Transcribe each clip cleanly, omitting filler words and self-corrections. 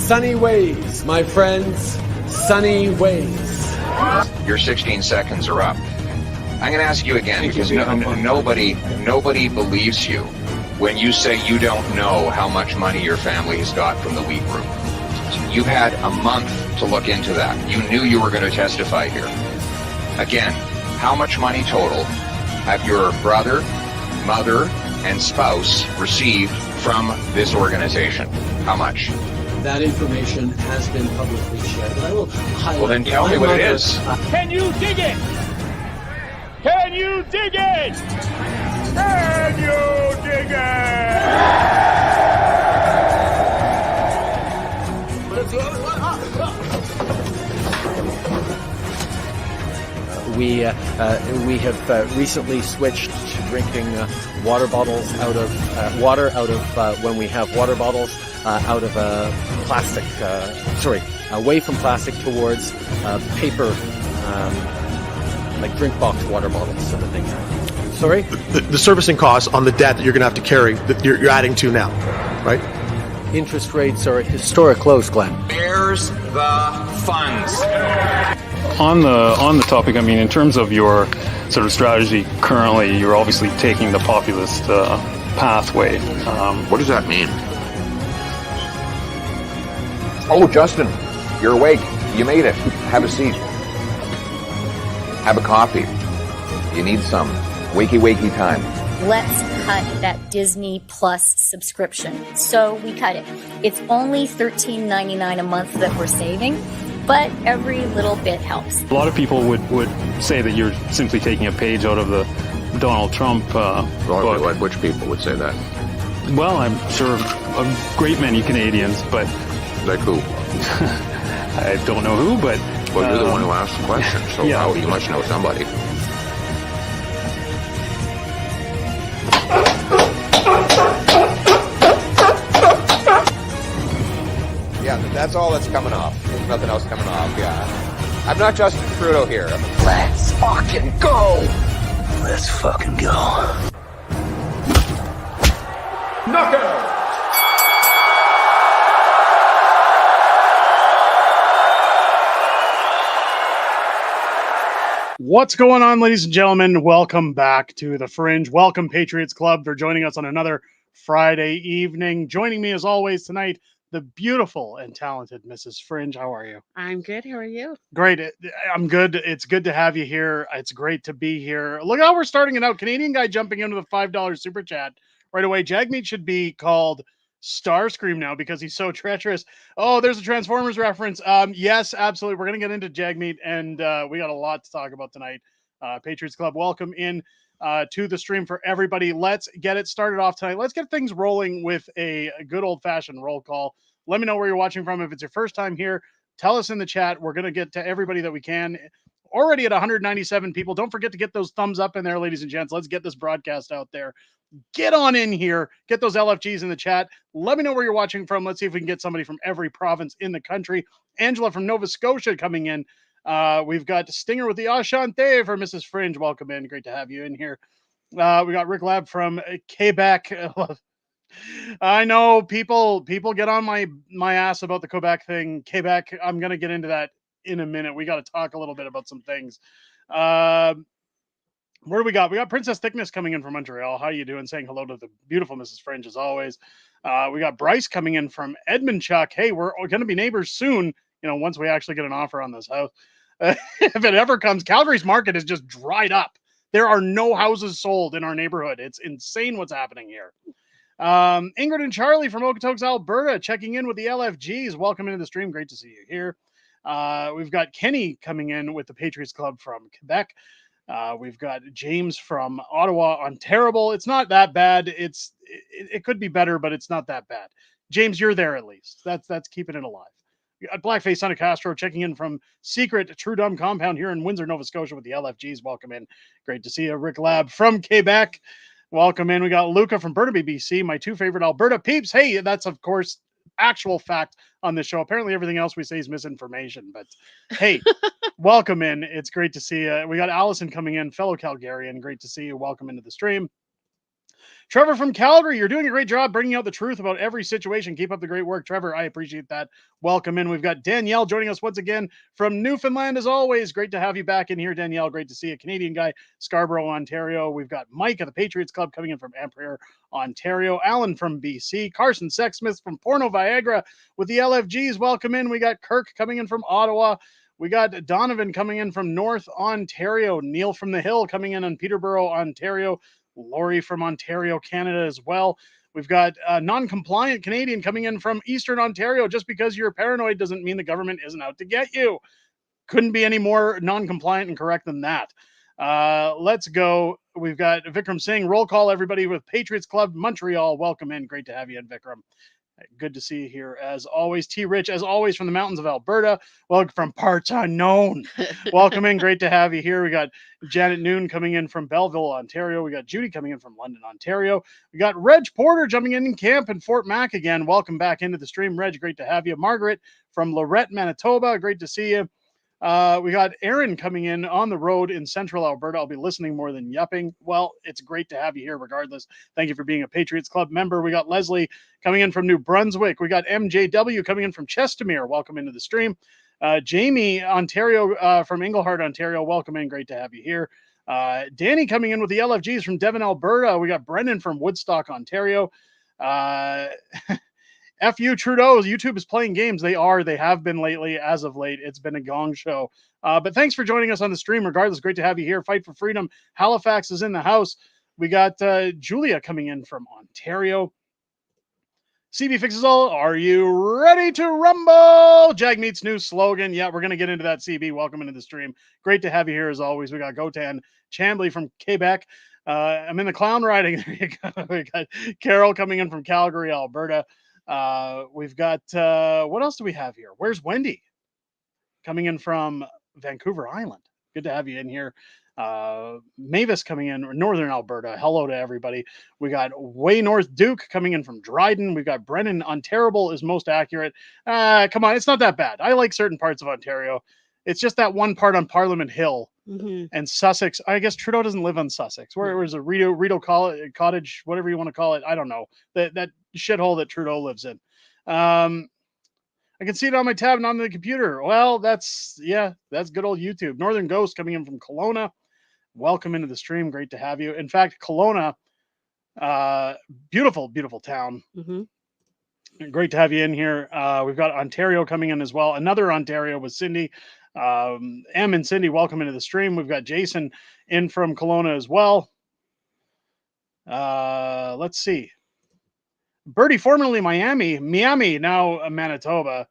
Sunny ways, my friends. Sunny ways. Your 16 seconds are up. I'm going to ask you again because nobody believes you when you say you don't know how much money your family has got from the wheat group. You've had a month to look into that. You knew you were going to testify here. Again, how much money total have your brother, mother, and spouse received from this organization? How much? That information has been publicly shared, but I will highlight. Well, then tell me what it is. Can you dig it? Can you dig it? Can you dig it? We have recently switched to drinking water bottles out of water out of when we have water bottles out of plastic. Away from plastic towards paper, like drink box water bottles, sort of thing. Sorry? The servicing costs on the debt that you're going to have to carry, that you're adding to now, right? Interest rates are at historic lows, Glenn. Where's the funds? On the topic, I mean, in terms of your sort of strategy currently, you're obviously taking the populist pathway. What does that mean? Oh, Justin, you're awake. You made it. Have a seat. Have a coffee. You need some wakey time. Let's cut that Disney Plus subscription. So we cut it. It's only $13.99 a month that we're saving, but every little bit helps. A lot of people would say that you're simply taking a page out of the Donald Trump book. Which people would say that? Well, I'm sure a great many Canadians, but... Like who? I don't know who, but... Well, you're the one who asked the question, so yeah. You must know somebody. Yeah, that's all that's coming off. There's nothing else coming off, yeah. I'm not Justin Trudeau here. Let's fucking go! Let's fucking go. Knockout! What's going on, ladies and gentlemen? Welcome back to the Fringe. Welcome, Patriots Club, for joining us on another Friday evening. Joining me, as always, tonight, the beautiful and talented Mrs. Fringe. How are you? I'm good. How are you? Great. I'm good. It's good to have you here. It's great to be here. Look how we're starting it out. Canadian guy jumping into the $5 super chat right away. Jagmeet should be called Starscream now because he's so treacherous. Oh, there's a Transformers reference. Yes, absolutely. We're going to get into Jagmeet, and we got a lot to talk about tonight. Patriots Club, welcome in to the stream for everybody. Let's get it started off tonight. Let's get things rolling with a good old-fashioned roll call. Let me know where you're watching from. If it's your first time here, tell us in the chat. We're going to get to everybody that we can. Already at 197 people. Don't forget to get those thumbs up in there, ladies and gents. Let's get this broadcast out there. Get on in here. Get those LFGs in the chat. Let me know where you're watching from. Let's see if we can get somebody from every province in the country. Angela from Nova Scotia coming in. We've got Stinger with the Ashante for Mrs. Fringe. Welcome in. Great to have you in here. We got Rick Lab from Quebec. I know people get on my ass about the Quebec thing. Quebec, I'm going to get into that in a minute. We got to talk a little bit about some things. Where do we got? We got Princess Thickness coming in from Montreal. How you doing? Saying hello to the beautiful Mrs. Fringe as always. We got Bryce coming in from Edmondchuck. Hey, we're going to be neighbors soon. You know, once we actually get an offer on this house. If it ever comes, Calgary's market is just dried up. There are no houses sold in our neighborhood. It's insane what's happening here. Ingrid and Charlie from Okotoks, Alberta, checking in with the LFGs. Welcome into the stream. Great to see you here. We've got Kenny coming in with the Patriots Club from Quebec. We've got James from Ottawa on Terrible. It's not that bad. It could be better, but it's not that bad. James, you're there at least. That's keeping it alive. We got Blackface Santa Castro checking in from Secret True Dumb Compound here in Windsor, Nova Scotia with the LFGs. Welcome in. Great to see you. Rick Lab from Quebec. Welcome in. We got Luca from Burnaby, BC. My two favorite Alberta peeps. Hey, that's of course actual fact on this show. Apparently everything else we say is misinformation, but hey, welcome in. It's great to see you. We got Allison coming in, fellow Calgarian. Great to see you. Welcome into the stream. Trevor from Calgary, you're doing a great job bringing out the truth about every situation. Keep up the great work, Trevor. I appreciate that. Welcome in. We've got Danielle joining us once again from Newfoundland, as always. Great to have you back in here, Danielle. Great to see a Canadian guy, Scarborough, Ontario. We've got Mike at the Patriots Club coming in from Emperor, Ontario. Alan from BC. Carson Sexsmith from Porno Viagra with the LFGs. Welcome in. We got Kirk coming in from Ottawa. We got Donovan coming in from North Ontario. Neil from the Hill coming in Peterborough, Ontario. Lori from Ontario, Canada as well. We've got a non-compliant Canadian coming in from Eastern Ontario. Just because you're paranoid doesn't mean the government isn't out to get you. Couldn't be any more non-compliant and correct than that. Let's go. We've got Vikram Singh. Roll call, everybody, with Patriots Club Montreal. Welcome in. Great to have you in, Vikram. Good to see you here, as always. T. Rich, as always, from the mountains of Alberta. Welcome from parts unknown. Welcome in. Great to have you here. We got Janet Noon coming in from Belleville, Ontario. We got Judy coming in from London, Ontario. We got Reg Porter jumping in camp in Fort Mac again. Welcome back into the stream, Reg. Great to have you. Margaret from Lorette, Manitoba. Great to see you. We got Aaron coming in on the road in central Alberta. I'll be listening more than yupping. Well, it's great to have you here regardless. Thank you for being a Patriots Club member. We got Leslie coming in from New Brunswick. We got MJW coming in from Chestermere. Welcome into the stream. Jamie, Ontario, from Englehart, Ontario. Welcome in. Great to have you here. Danny coming in with the LFGs from Devon, Alberta. We got Brendan from Woodstock, Ontario. FU Trudeau, YouTube is playing games. They have been lately. As of late, it's been a gong show. But thanks for joining us on the stream. Regardless, great to have you here. Fight for Freedom. Halifax is in the house. We got Julia coming in from Ontario. CB Fixes All, are you ready to rumble? Jagmeet's new slogan. Yeah, we're going to get into that, CB. Welcome into the stream. Great to have you here as always. We got Gotan Chambly from Quebec. I'm in the clown riding. There you go. We got Carol coming in from Calgary, Alberta. We've got, what else do we have here? Where's Wendy? Coming in from Vancouver Island. Good to have you in here. Mavis coming in, Northern Alberta. Hello to everybody. We got Way North Duke coming in from Dryden. We've got Brennan. Unterrible is most accurate. Come on, it's not that bad. I like certain parts of Ontario. It's just that one part on Parliament Hill and Sussex. I guess Trudeau doesn't live on Sussex. Where was a Rideau Cottage, whatever you want to call it. I don't know. That shithole that Trudeau lives in. I can see it on my tab and on the computer. Well, that's good old YouTube. Northern Ghost coming in from Kelowna. Welcome into the stream. Great to have you. In fact, Kelowna, beautiful, beautiful town. Great to have you in here. We've got Ontario coming in as well. Another Ontario with Cindy. M and Cindy, welcome into the stream. We've got Jason in from Kelowna as well. Let's see. Birdie, formerly Miami, now Manitoba.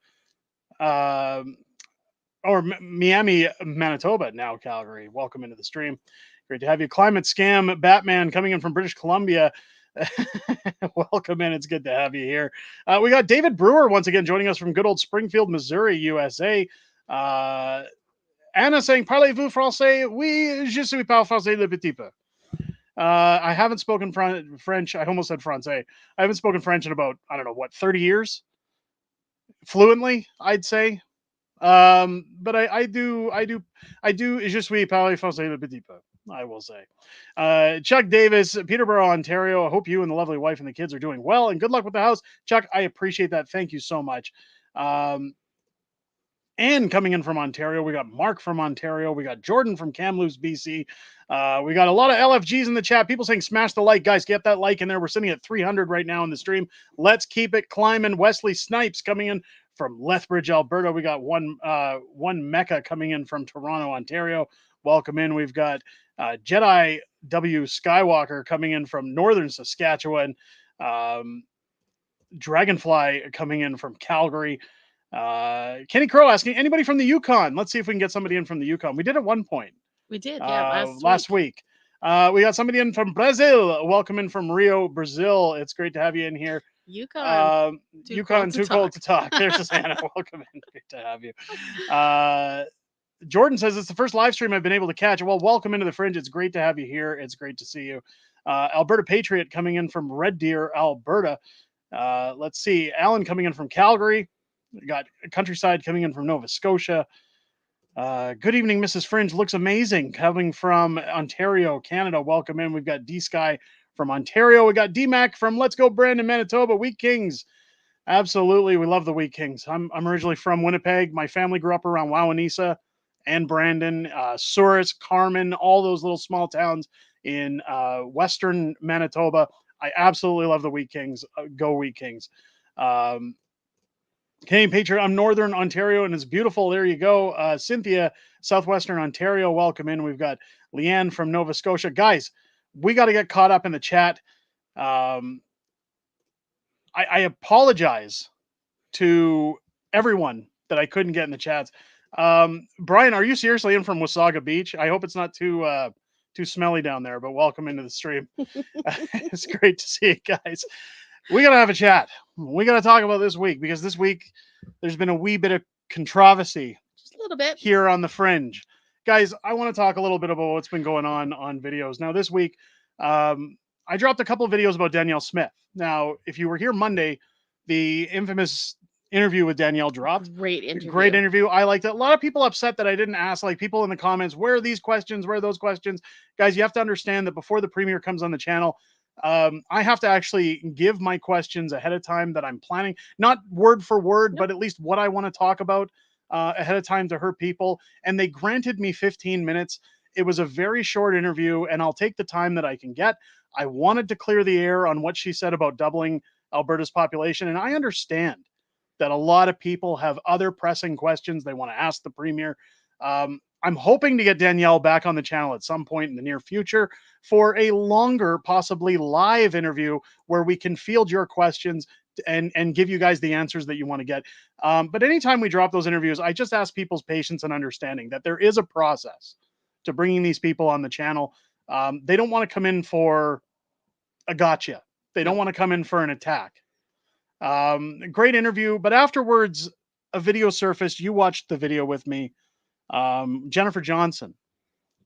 Miami, Manitoba, now Calgary. Welcome into the stream. Great to have you. Climate Scam Batman coming in from British Columbia. Welcome in. It's good to have you here. We got David Brewer once again joining us from good old Springfield, Missouri, USA. Anna saying, Parlez-vous français? Oui, je suis pas français le petit peu. I haven't spoken French. I almost said Francais. I haven't spoken French in about, 30 years? Fluently, I'd say. But I do, je suis parler français le petit peu, I will say. Chuck Davis, Peterborough, Ontario. I hope you and the lovely wife and the kids are doing well, and good luck with the house. Chuck, I appreciate that. Thank you so much. And coming in from Ontario, we got Mark from Ontario. We got Jordan from Kamloops, BC. We got a lot of LFGs in the chat. People saying smash the like. Guys, get that like in there. We're sitting at 300 right now in the stream. Let's keep it climbing. Wesley Snipes coming in from Lethbridge, Alberta. We got one Mecca coming in from Toronto, Ontario. Welcome in. We've got Jedi W. Skywalker coming in from northern Saskatchewan. Dragonfly coming in from Calgary. Kenny Crow asking, anybody from the Yukon? Let's see if we can get somebody in from the Yukon. We did at one point. We did, yeah, last week. We got somebody in from Brazil. Welcome in from Rio, Brazil. It's great to have you in here. Yukon. Too cold to talk. There's Susanna. Welcome in. Great to have you. Jordan says it's the first live stream I've been able to catch. Well, welcome into the Fringe. It's great to have you here. It's great to see you. Alberta Patriot coming in from Red Deer, Alberta. Let's see. Alan coming in from Calgary. We got Countryside coming in from Nova Scotia. Good evening, Mrs. Fringe. Looks amazing. Coming from Ontario, Canada. Welcome in. We've got D-Sky from Ontario. We got D-Mac from Let's Go Brandon, Manitoba. Wheat Kings. Absolutely. We love the Wheat Kings. I'm originally from Winnipeg. My family grew up around Wawanesa and Brandon, Souris, Carmen, all those little small towns in western Manitoba. I absolutely love the Wheat Kings. Go Wheat Kings. Canadian Patriot, I'm Northern Ontario and it's beautiful. There you go. Cynthia, Southwestern Ontario, welcome in. We've got Leanne from Nova Scotia. Guys, we got to get caught up in the chat. I apologize to everyone that I couldn't get in the chats. Brian, are you seriously in from Wasaga Beach? I hope it's not too smelly down there, but welcome into the stream. It's great to see you guys. We got to have a chat. We got to talk about this week because this week there's been a wee bit of controversy. Just a little bit. Here on the Fringe. Guys, I want to talk a little bit about what's been going on videos. Now, this week, I dropped a couple of videos about Danielle Smith. Now, if you were here Monday, the infamous interview with Danielle dropped. Great interview. Great interview. I liked it. A lot of people upset that I didn't ask, like people in the comments, where are these questions? Where are those questions? Guys, you have to understand that before the premiere comes on the channel, I have to actually give my questions ahead of time that I'm planning, not word for word, but at least what I want to talk about ahead of time to her people. And they granted me 15 minutes. It was a very short interview, and I'll take the time that I can get. I wanted to clear the air on what she said about doubling Alberta's population. And I understand that a lot of people have other pressing questions they want to ask the premier. I'm hoping to get Danielle back on the channel at some point in the near future for a longer, possibly live interview where we can field your questions and give you guys the answers that you want to get. But anytime we drop those interviews, I just ask people's patience and understanding that there is a process to bringing these people on the channel. They don't want to come in for a gotcha. They don't want to come in for an attack. Great interview, but afterwards, a video surfaced. You watched the video with me. Jennifer Johnson,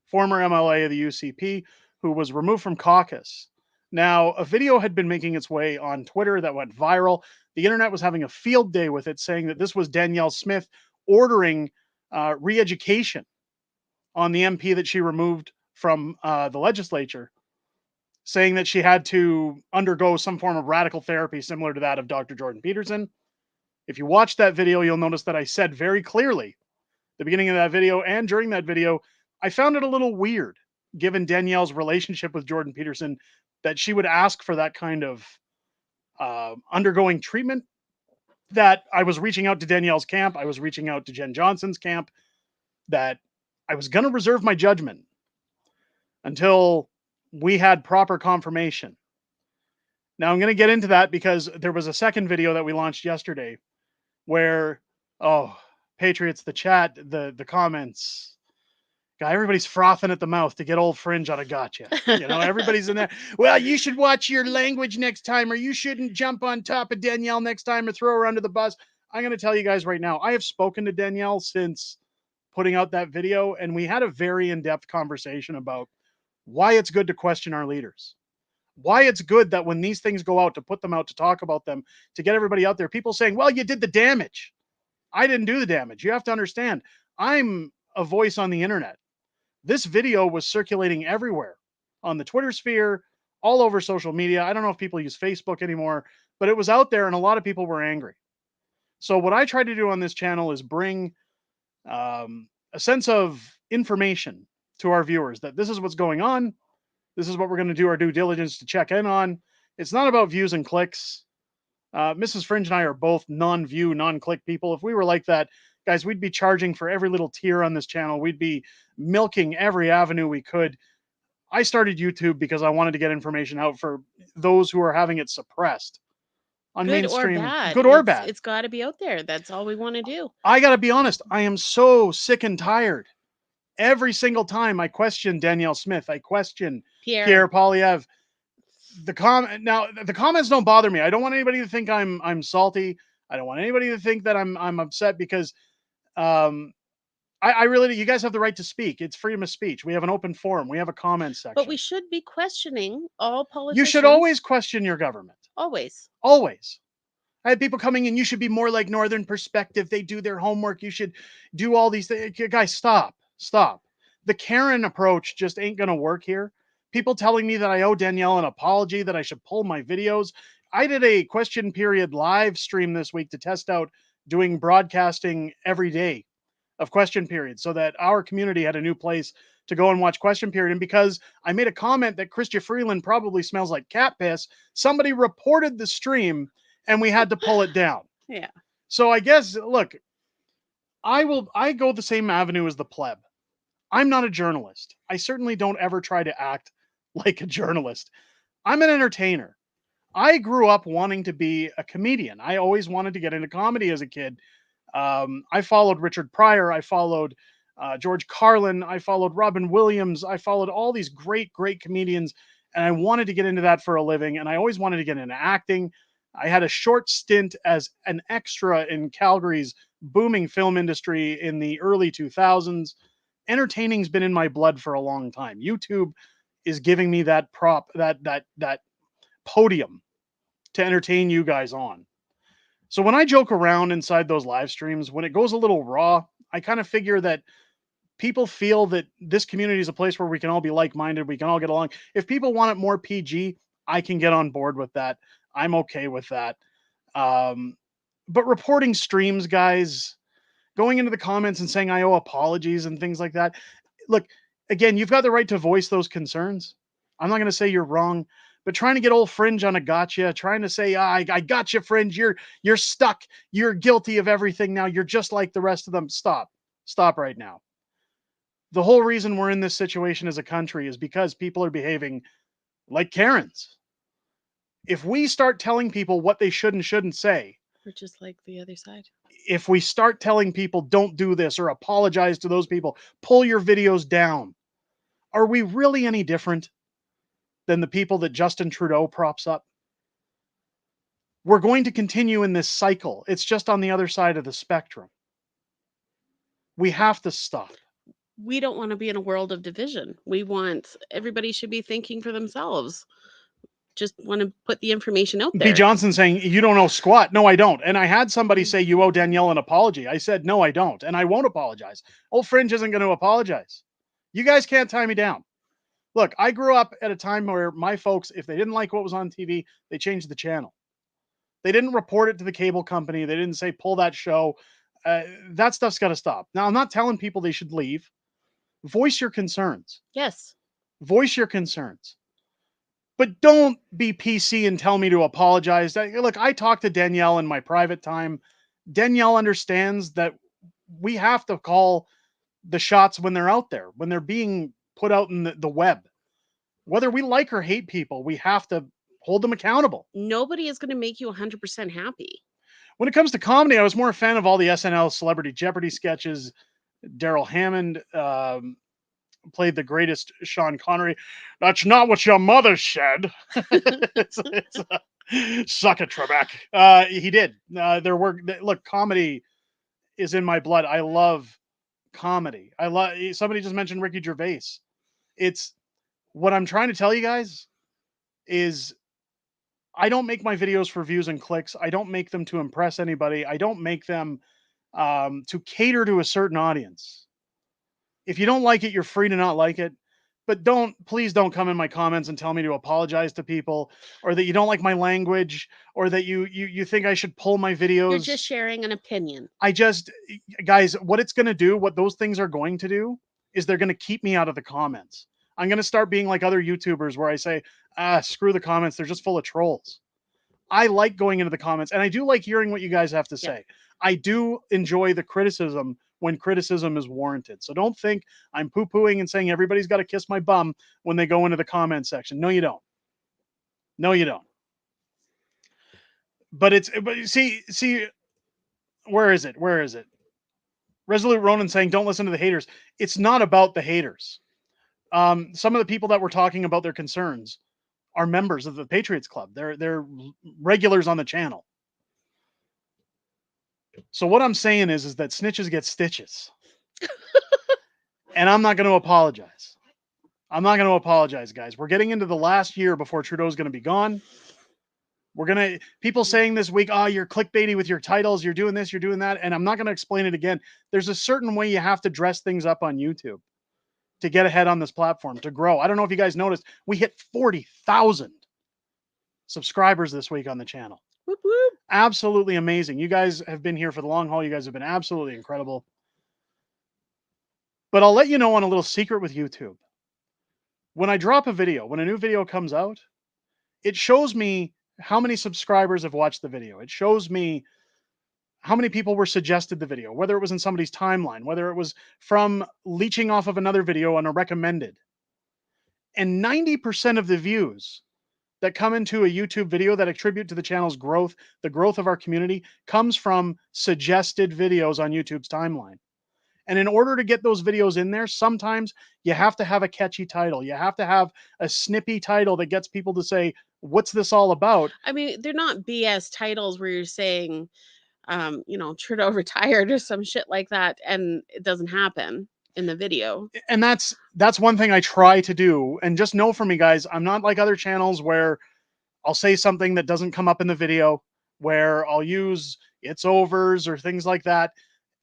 former MLA of the UCP, who was removed from caucus. Now, a video had been making its way on Twitter that went viral. The internet was having a field day with it, saying that this was Danielle Smith ordering re-education on the MP that she removed from the legislature, saying that she had to undergo some form of radical therapy similar to that of Dr. Jordan Peterson. If you watch that video, you'll notice that I said very clearly the beginning of that video and during that video, I found it a little weird, given Danielle's relationship with Jordan Peterson, that she would ask for that kind of undergoing treatment. That I was reaching out to Danielle's camp, I was reaching out to Jen Johnson's camp, that I was going to reserve my judgment until we had proper confirmation. Now I'm going to get into that because there was a second video that we launched yesterday where, Patriots, the chat, the comments, God, everybody's frothing at the mouth to get old Fringe out of gotcha. You know, everybody's in there. Well, you should watch your language next time, or you shouldn't jump on top of Danielle next time or throw her under the bus. I'm going to tell you guys right now, I have spoken to Danielle since putting out that video, and we had a very in-depth conversation about why it's good to question our leaders. Why it's good that when these things go out, to put them out, to talk about them, to get everybody out there, people saying, well, you did the damage. I didn't do the damage. You have to understand, I'm a voice on the internet. This video was circulating everywhere on the Twitter sphere, all over social media. I don't know if people use Facebook anymore, but it was out there and a lot of people were angry. So what I try to do on this channel is bring a sense of information to our viewers that this is what's going on. This is what we're going to do our due diligence to check in on. It's not about views and clicks. Mrs. Fringe and I are both non-view, non-click people. If we were like that, guys, we'd be charging for every little tier on this channel. We'd be milking every avenue we could. I started YouTube because I wanted to get information out for those who are having it suppressed on mainstream. Good or bad. It's got to be out there. That's all we want to do. I got to be honest. I am so sick and tired. Every single time I question Danielle Smith, I question Pierre Poilievre. The comments don't bother me. I don't want anybody to think I'm salty. I don't want anybody to think that I'm upset because I really do. You guys have the right to speak. It's freedom of speech. We have an open forum. We have a comment section. But we should be questioning all politicians. You should always question your government. Always. Always. I had people coming in, you should be more like Northern Perspective. They do their homework. You should do all these things. Guys, stop. The Karen approach just ain't going to work here People telling me that I owe Danielle an apology, that I should pull my videos. I did a question period live stream this week to test out doing broadcasting every day of question period so that our community had a new place to go and watch question period. And because I made a comment that Chrystia Freeland probably smells like cat piss, somebody reported the stream and we had to pull it down. Yeah. So I guess, look, I go the same avenue as the pleb. I'm not a journalist. I certainly don't ever try to act like a journalist. I'm an entertainer. I grew up wanting to be a comedian. I always wanted to get into comedy as a kid. I followed Richard Pryor. I followed George Carlin. I followed Robin Williams. I followed all these great, great comedians. And I wanted to get into that for a living. And I always wanted to get into acting. I had a short stint as an extra in Calgary's booming film industry in the early 2000s. Entertaining's been in my blood for a long time. YouTube is giving me that that podium to entertain you guys on. So when I joke around inside those live streams, when it goes a little raw, I kind of figure that people feel that this community is a place where we can all be like-minded, we can all get along. If people want it more PG, I can get on board with that. I'm okay with that. But reporting streams, guys, going into the comments and saying I owe apologies and things like that. Look, again, you've got the right to voice those concerns. I'm not going to say you're wrong, but trying to get old Fringe on a gotcha, trying to say, I got you, Fringe. You're stuck. You're guilty of everything now. You're just like the rest of them. Stop right now. The whole reason we're in this situation as a country is because people are behaving like Karens. If we start telling people what they should and shouldn't say, We're just like the other side. if we start telling people don't do this or apologize to those people, pull your videos down, are we really any different than the people that Justin Trudeau props up? We're going to continue in this cycle. It's just on the other side of the spectrum. We have to stop. We don't want to be in a world of division. We want everybody should be thinking for themselves. Just want to put the information out there. B. Johnson saying, you don't know squat. No, I don't. And I had somebody say, you owe Danielle an apology. I said, no, I don't. And I won't apologize. Old Fringe isn't going to apologize. You guys can't tie me down. Look, I grew up at a time where my folks, if they didn't like what was on TV, they changed the channel. They didn't report it to the cable company. They didn't say, pull that show. That stuff's got to stop. Now, I'm not telling people they should leave. Voice your concerns. Yes. Voice your concerns. But don't be PC and tell me to apologize. Look, I talked to Danielle in my private time. Danielle understands that we have to call the shots when they're out there, when they're being put out in the web. Whether we like or hate people, we have to hold them accountable. Nobody is going to make you 100% happy. When it comes to comedy, I was more a fan of all the SNL Celebrity Jeopardy sketches. Daryl Hammond played the greatest Sean Connery. That's not what your mother said. Suck it, Trebek. He did. Look, comedy is in my blood. I love comedy. Somebody just mentioned Ricky Gervais. It's what I'm trying to tell you guys is I don't make my videos for views and clicks. I don't make them to impress anybody. I don't make them to cater to a certain audience. If you don't like it, you're free to not like it, but please don't come in my comments and tell me to apologize to people, or that you don't like my language, or that you think I should pull my videos. You're just sharing an opinion. Guys, what it's going to do, what those things are going to do is they're going to keep me out of the comments. I'm going to start being like other YouTubers where I say, screw the comments. They're just full of trolls. I like going into the comments, and I do like hearing what you guys have to say. I do enjoy the criticism when criticism is warranted. So don't think I'm poo-pooing and saying everybody's got to kiss my bum when they go into the comment section. No, you don't. No, you don't. But see, where is it? Where is it? Resolute Ronan saying, don't listen to the haters. It's not about the haters. Some of the people that were talking about their concerns are members of the Patriots Club. They're regulars on the channel. So what I'm saying is that snitches get stitches. And I'm not going to apologize. I'm not going to apologize, guys. We're getting into the last year before Trudeau's going to be gone. People saying this week, you're clickbaity with your titles, you're doing this, you're doing that. And I'm not going to explain it again. There's a certain way you have to dress things up on YouTube. to get ahead on this platform, to grow. I don't know if you guys noticed, we hit 40,000 subscribers this week on the channel. Whoop, whoop. Absolutely amazing. You guys have been here for the long haul. You guys have been absolutely incredible. But I'll let you know on a little secret with YouTube. When I drop a video, when a new video comes out, it shows me how many subscribers have watched the video. It shows me how many people were suggested the video, whether it was in somebody's timeline, whether it was from leeching off of another video on a recommended. And 90% of the views that come into a YouTube video that attribute to the channel's growth, the growth of our community, comes from suggested videos on YouTube's timeline. And in order to get those videos in there, sometimes you have to have a catchy title. You have to have a snippy title that gets people to say, what's this all about? I mean, they're not BS titles where you're saying, Trudeau retired or some shit like that, and it doesn't happen in the video. And that's one thing I try to do. And just know for me, guys, I'm not like other channels where I'll say something that doesn't come up in the video, where I'll use it's overs or things like that.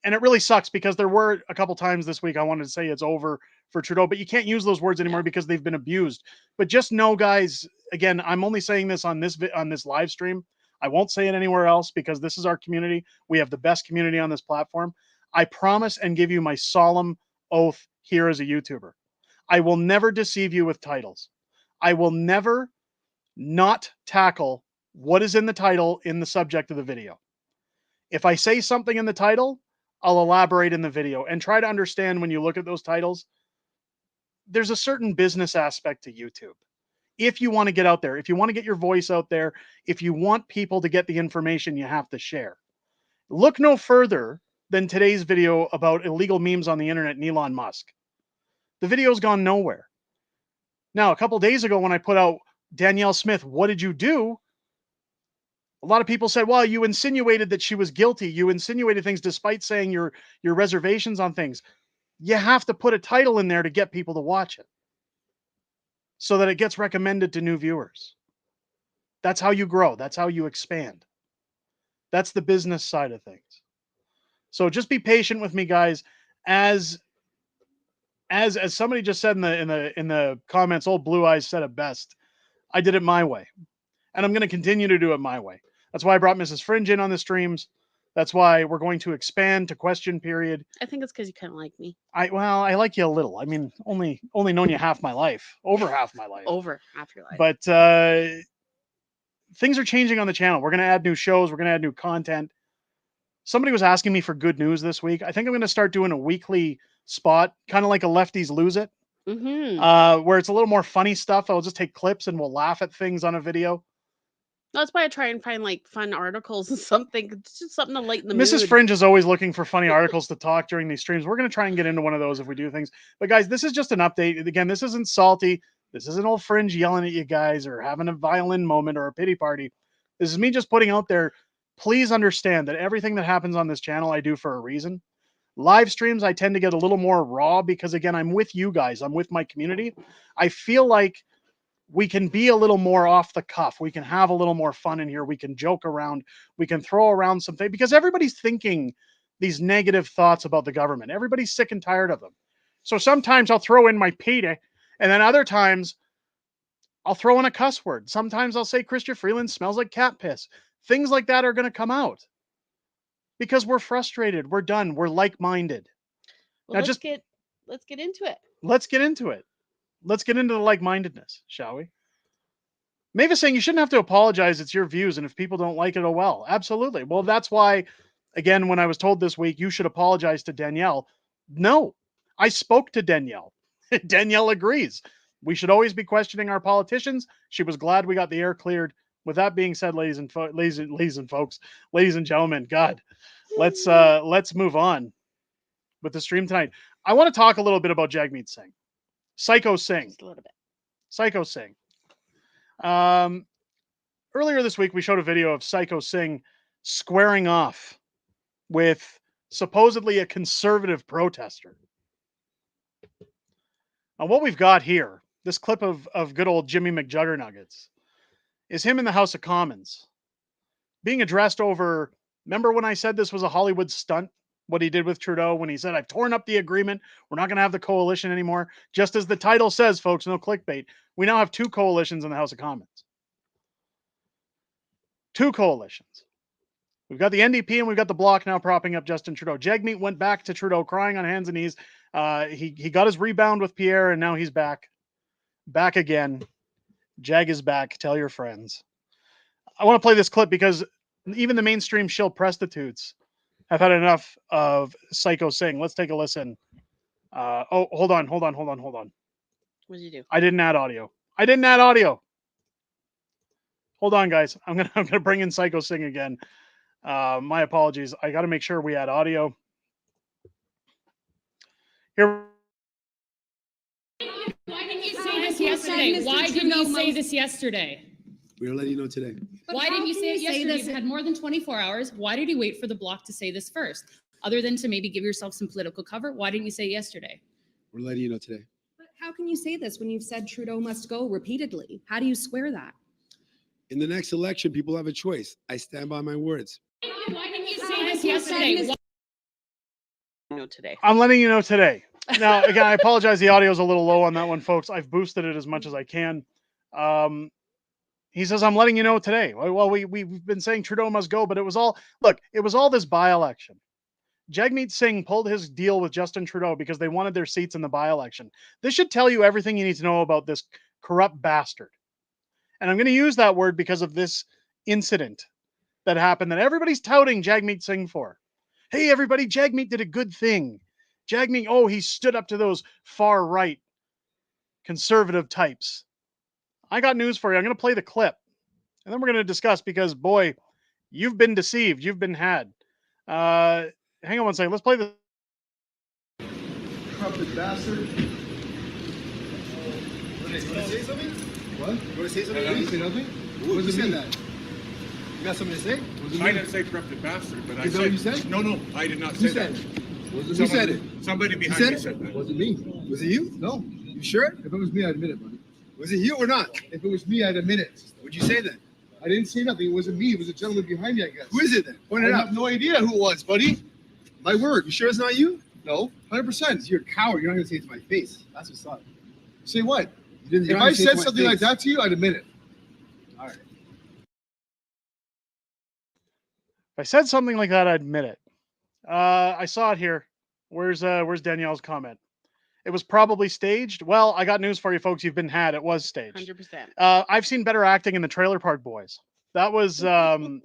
And it really sucks because there were a couple times this week I wanted to say it's over for Trudeau, but you can't use those words anymore because they've been abused. But just know, guys, again, I'm only saying this on this live stream. I won't say it anywhere else because this is our community. We have the best community on this platform. I promise and give you my solemn oath here as a YouTuber. I will never deceive you with titles. I will never not tackle what is in the title in the subject of the video. If I say something in the title, I'll elaborate in the video and try to understand when you look at those titles. There's a certain business aspect to YouTube. If you want to get out there, if you want to get your voice out there, if you want people to get the information, you have to share. Look no further than today's video about illegal memes on the internet and Elon Musk. The video's gone nowhere. Now, a couple days ago when I put out Danielle Smith, what did you do? A lot of people said, well, you insinuated that she was guilty. You insinuated things despite saying your reservations on things. You have to put a title in there to get people to watch it so that it gets recommended to new viewers. That's how you grow. That's how you expand. That's the business side of things. So just be patient with me, guys. As somebody just said in the comments, old Blue Eyes said it best. I did it my way. And I'm going to continue to do it my way. That's why I brought Mrs. Fringe in on the streams. That's why we're going to expand to question period. I think it's because you kind of like me. I like you a little. I mean, only known you half my life. Over half my life. Over half your life. But things are changing on the channel. We're going to add new shows. We're going to add new content. Somebody was asking me for good news this week. I think I'm going to start doing a weekly spot, kind of like a Lefties Lose It, where it's a little more funny stuff. I'll just take clips and we'll laugh at things on a video. That's why I try and find like fun articles and something. It's just something to lighten the mood. Mrs. Fringe is always looking for funny articles to talk during these streams. We're going to try and get into one of those if we do things. But guys, this is just an update. Again, this isn't salty. This isn't old Fringe yelling at you guys or having a violin moment or a pity party. This is me just putting out there. Please understand that everything that happens on this channel, I do for a reason. Live streams, I tend to get a little more raw because, again, I'm with you guys. I'm with my community. I feel like we can be a little more off the cuff. We can have a little more fun in here. We can joke around. We can throw around something because everybody's thinking these negative thoughts about the government. Everybody's sick and tired of them. So sometimes I'll throw in my Peter, and then other times I'll throw in a cuss word. Sometimes I'll say Chrystia Freeland smells like cat piss. Things like that are going to come out because we're frustrated. We're done. We're like-minded. Well, let's get into it. Let's get into it. Let's get into the like-mindedness, shall we? Mavis saying you shouldn't have to apologize. It's your views. And if people don't like it, oh well. Absolutely. Well, that's why, again, when I was told this week, you should apologize to Danielle. No, I spoke to Danielle. Danielle agrees. We should always be questioning our politicians. She was glad we got the air cleared. With that being said, ladies and gentlemen, God, let's move on with the stream tonight. I want to talk a little bit about Jagmeet Singh. Psycho Singh. Just a little bit. Psycho Singh. Earlier this week, we showed a video of Psycho Singh squaring off with supposedly a conservative protester. Now, what we've got here, this clip of good old Jimmy McJuggernuggets, is him in the House of Commons being addressed over, remember when I said this was a Hollywood stunt? what he did with Trudeau when he said, I've torn up the agreement. We're not going to have the coalition anymore. Just as the title says, folks, no clickbait. We now have 2 coalitions in the House of Commons. 2 coalitions. We've got the NDP and we've got the Bloc now propping up Justin Trudeau. Jagmeet went back to Trudeau crying on hands and knees. He got his rebound with Pierre and now he's back. Back again. Jag is back. Tell your friends. I want to play this clip because even the mainstream shill prostitutes have had enough of Psycho Singh. Let's take a listen. Hold on. What did you do? I didn't add audio. Hold on, guys. I'm gonna bring in Psycho Singh again. My apologies. I got to make sure we add audio. Here. Why didn't you say this yesterday? Why didn't you say this yesterday? We're letting you know today. Why didn't you say it yesterday? You've had more than 24 hours. Why did you wait for the Bloc to say this first? Other than to maybe give yourself some political cover, why didn't you say it yesterday? We're letting you know today. But how can you say this when you've said Trudeau must go repeatedly? How do you square that? In the next election, people have a choice. I stand by my words. Why didn't you say this yesterday? I'm letting you know today. Now, again, I apologize. The audio is a little low on that one, folks. I've boosted it as much as I can. He says, I'm letting you know today. Well, we've been saying Trudeau must go, but it was all this by-election. Jagmeet Singh pulled his deal with Justin Trudeau because they wanted their seats in the by-election. This should tell you everything you need to know about this corrupt bastard. And I'm going to use that word because of this incident that happened that everybody's touting Jagmeet Singh for. Hey, everybody, Jagmeet did a good thing. Jagmeet, he stood up to those far-right conservative types. I got news for you. I'm going to play the clip. And then we're going to discuss because, boy, you've been deceived. You've been had. Hang on one second. Let's play the... Corrupted bastard. Want to say something? What? You want to say something? You say nothing? What was it that? You got something to say? I didn't say corrupted bastard, but I said... What you said? No, I did not say that. Who said it? Somebody behind me said that. Was it me? Was it you? No. You sure? If it was me, I'd admit it, buddy. Was it you or not? If it was me, I'd admit it. Would you say that? I didn't say nothing. It wasn't me. It was a gentleman behind me, I guess. Who is it then? Point it out. I have no idea who it was, buddy. My word. You sure it's not you? No. 100%. You're a coward. You're not going to say it to my face. That's what's up. Say what? If I said something like that to you, I'd admit it. All right. If I said something like that, I'd admit it. I saw it here. Where's Danielle's comment? It was probably staged. Well, I got news for you, folks. You've been had. It was staged. 100%. I've seen better acting in the Trailer Park Boys. That was that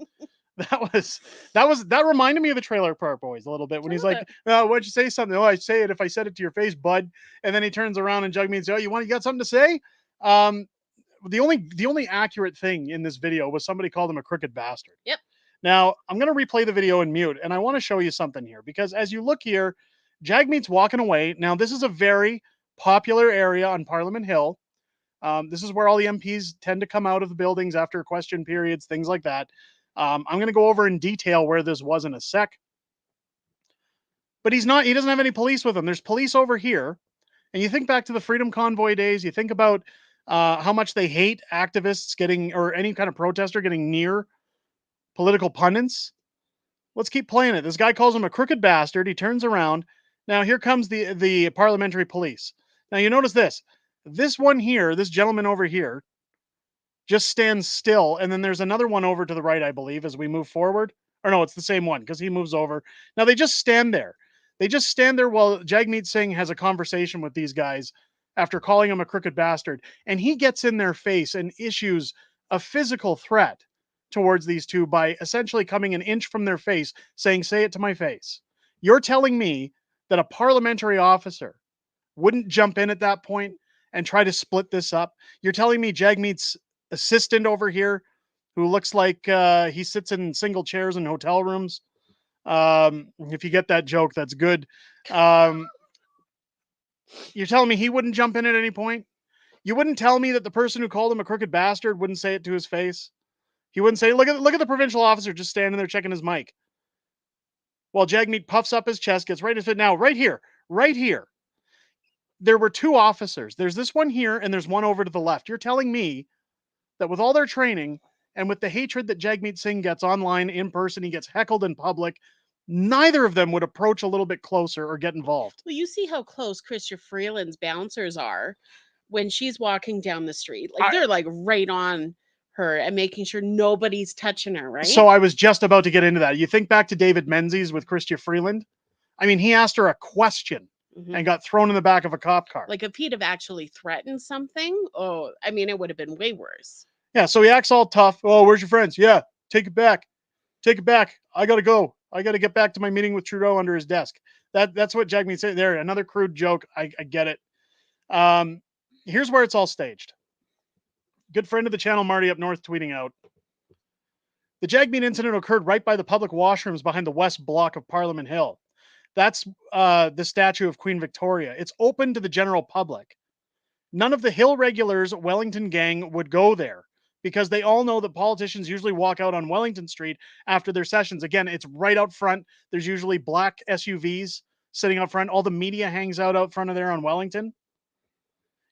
reminded me of the Trailer Park Boys a little bit when he's like, "Why'd you say something?" "Oh, I'd say it if I said it to your face, bud." And then he turns around and Jagmeet says, "Oh, you got something to say?" The only accurate thing in this video was somebody called him a crooked bastard. Yep. Now I'm going to replay the video in mute, and I want to show you something here because as you look here. Jagmeet's walking away. Now, this is a very popular area on Parliament Hill. This is where all the MPs tend to come out of the buildings after question periods, things like that. I'm going to go over in detail where this was in a sec. But he doesn't have any police with him. There's police over here. And you think back to the Freedom Convoy days. You think about how much they hate activists or any kind of protester getting near political pundits. Let's keep playing it. This guy calls him a crooked bastard. He turns around. Now, here comes the parliamentary police. Now, you notice this. This one here, this gentleman over here, just stands still. And then there's another one over to the right, I believe, as we move forward. Or no, it's the same one because he moves over. Now, they just stand there. They just stand there while Jagmeet Singh has a conversation with these guys after calling him a crooked bastard. And he gets in their face and issues a physical threat towards these two by essentially coming an inch from their face saying, "Say it to my face." You're telling me that a parliamentary officer wouldn't jump in at that point and try to split this up? You're telling me Jagmeet's assistant over here, who looks like he sits in single chairs in hotel rooms. If you get that joke, that's good. You're telling me he wouldn't jump in at any point? You wouldn't tell me that the person who called him a crooked bastard wouldn't say it to his face? He wouldn't say, look at the provincial officer just standing there checking his mic. While Jagmeet puffs up his chest, gets ready to fit. Now, right here, there were two officers. There's this one here, and there's one over to the left. You're telling me that with all their training and with the hatred that Jagmeet Singh gets online, in person, he gets heckled in public, neither of them would approach a little bit closer or get involved. Well, you see how close Chrystia Freeland's bouncers are when she's walking down the street. Like they're like right on her and making sure nobody's touching her, right? So I was just about to get into that. You think back to David Menzies with Chrystia Freeland? I mean, he asked her a question and got thrown in the back of a cop car. Like if he'd have actually threatened something, oh, I mean, it would have been way worse. Yeah, so he acts all tough. Oh, where's your friends? Yeah, take it back. Take it back. I got to go. I got to get back to my meeting with Trudeau under his desk. That's what Jagmeet said there. Another crude joke. I get it. Here's where it's all staged. Good friend of the channel, Marty up north, tweeting out. The Jagmeet incident occurred right by the public washrooms behind the west block of Parliament Hill. That's the statue of Queen Victoria. It's open to the general public. None of the Hill regulars, Wellington gang, would go there because they all know that politicians usually walk out on Wellington Street after their sessions. Again, it's right out front. There's usually black SUVs sitting out front. All the media hangs out front of there on Wellington.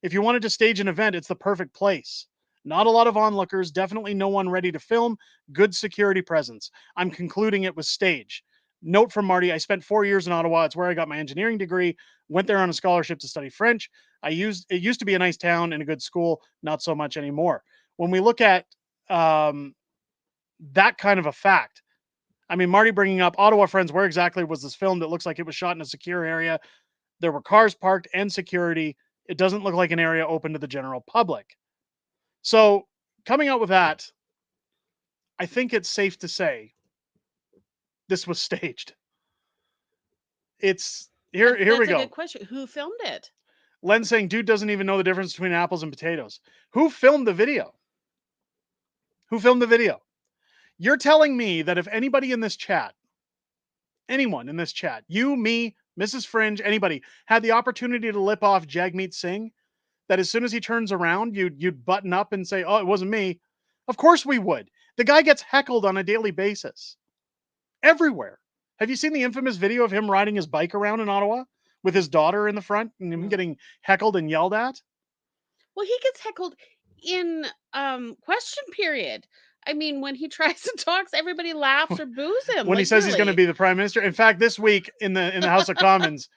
If you wanted to stage an event, it's the perfect place. Not a lot of onlookers, definitely no one ready to film, good security presence. I'm concluding it was stage. Note from Marty, I spent 4 years in Ottawa. It's where I got my engineering degree, went there on a scholarship to study French. It used to be a nice town and a good school, not so much anymore. When we look at that kind of a fact, I mean, Marty bringing up Ottawa Friends, where exactly was this filmed? It looks like it was shot in a secure area. There were cars parked and security. It doesn't look like an area open to the general public. So coming out with that, I think it's safe to say this was staged. It's here we go. That's a good question. Who filmed it? Len saying, dude doesn't even know the difference between apples and potatoes. Who filmed the video? Who filmed the video? You're telling me that if anybody in this chat, anyone in this chat, you, me, Mrs. Fringe, anybody, had the opportunity to lip off Jagmeet Singh, that as soon as he turns around, you'd button up and say, oh, it wasn't me. Of course we would. The guy gets heckled on a daily basis. Everywhere. Have you seen the infamous video of him riding his bike around in Ottawa with his daughter in the front and him getting heckled and yelled at? Well, he gets heckled in question period. I mean, when he tries to talk, everybody laughs or boos him. When he says he's going to be the prime minister. In fact, this week in the House of Commons,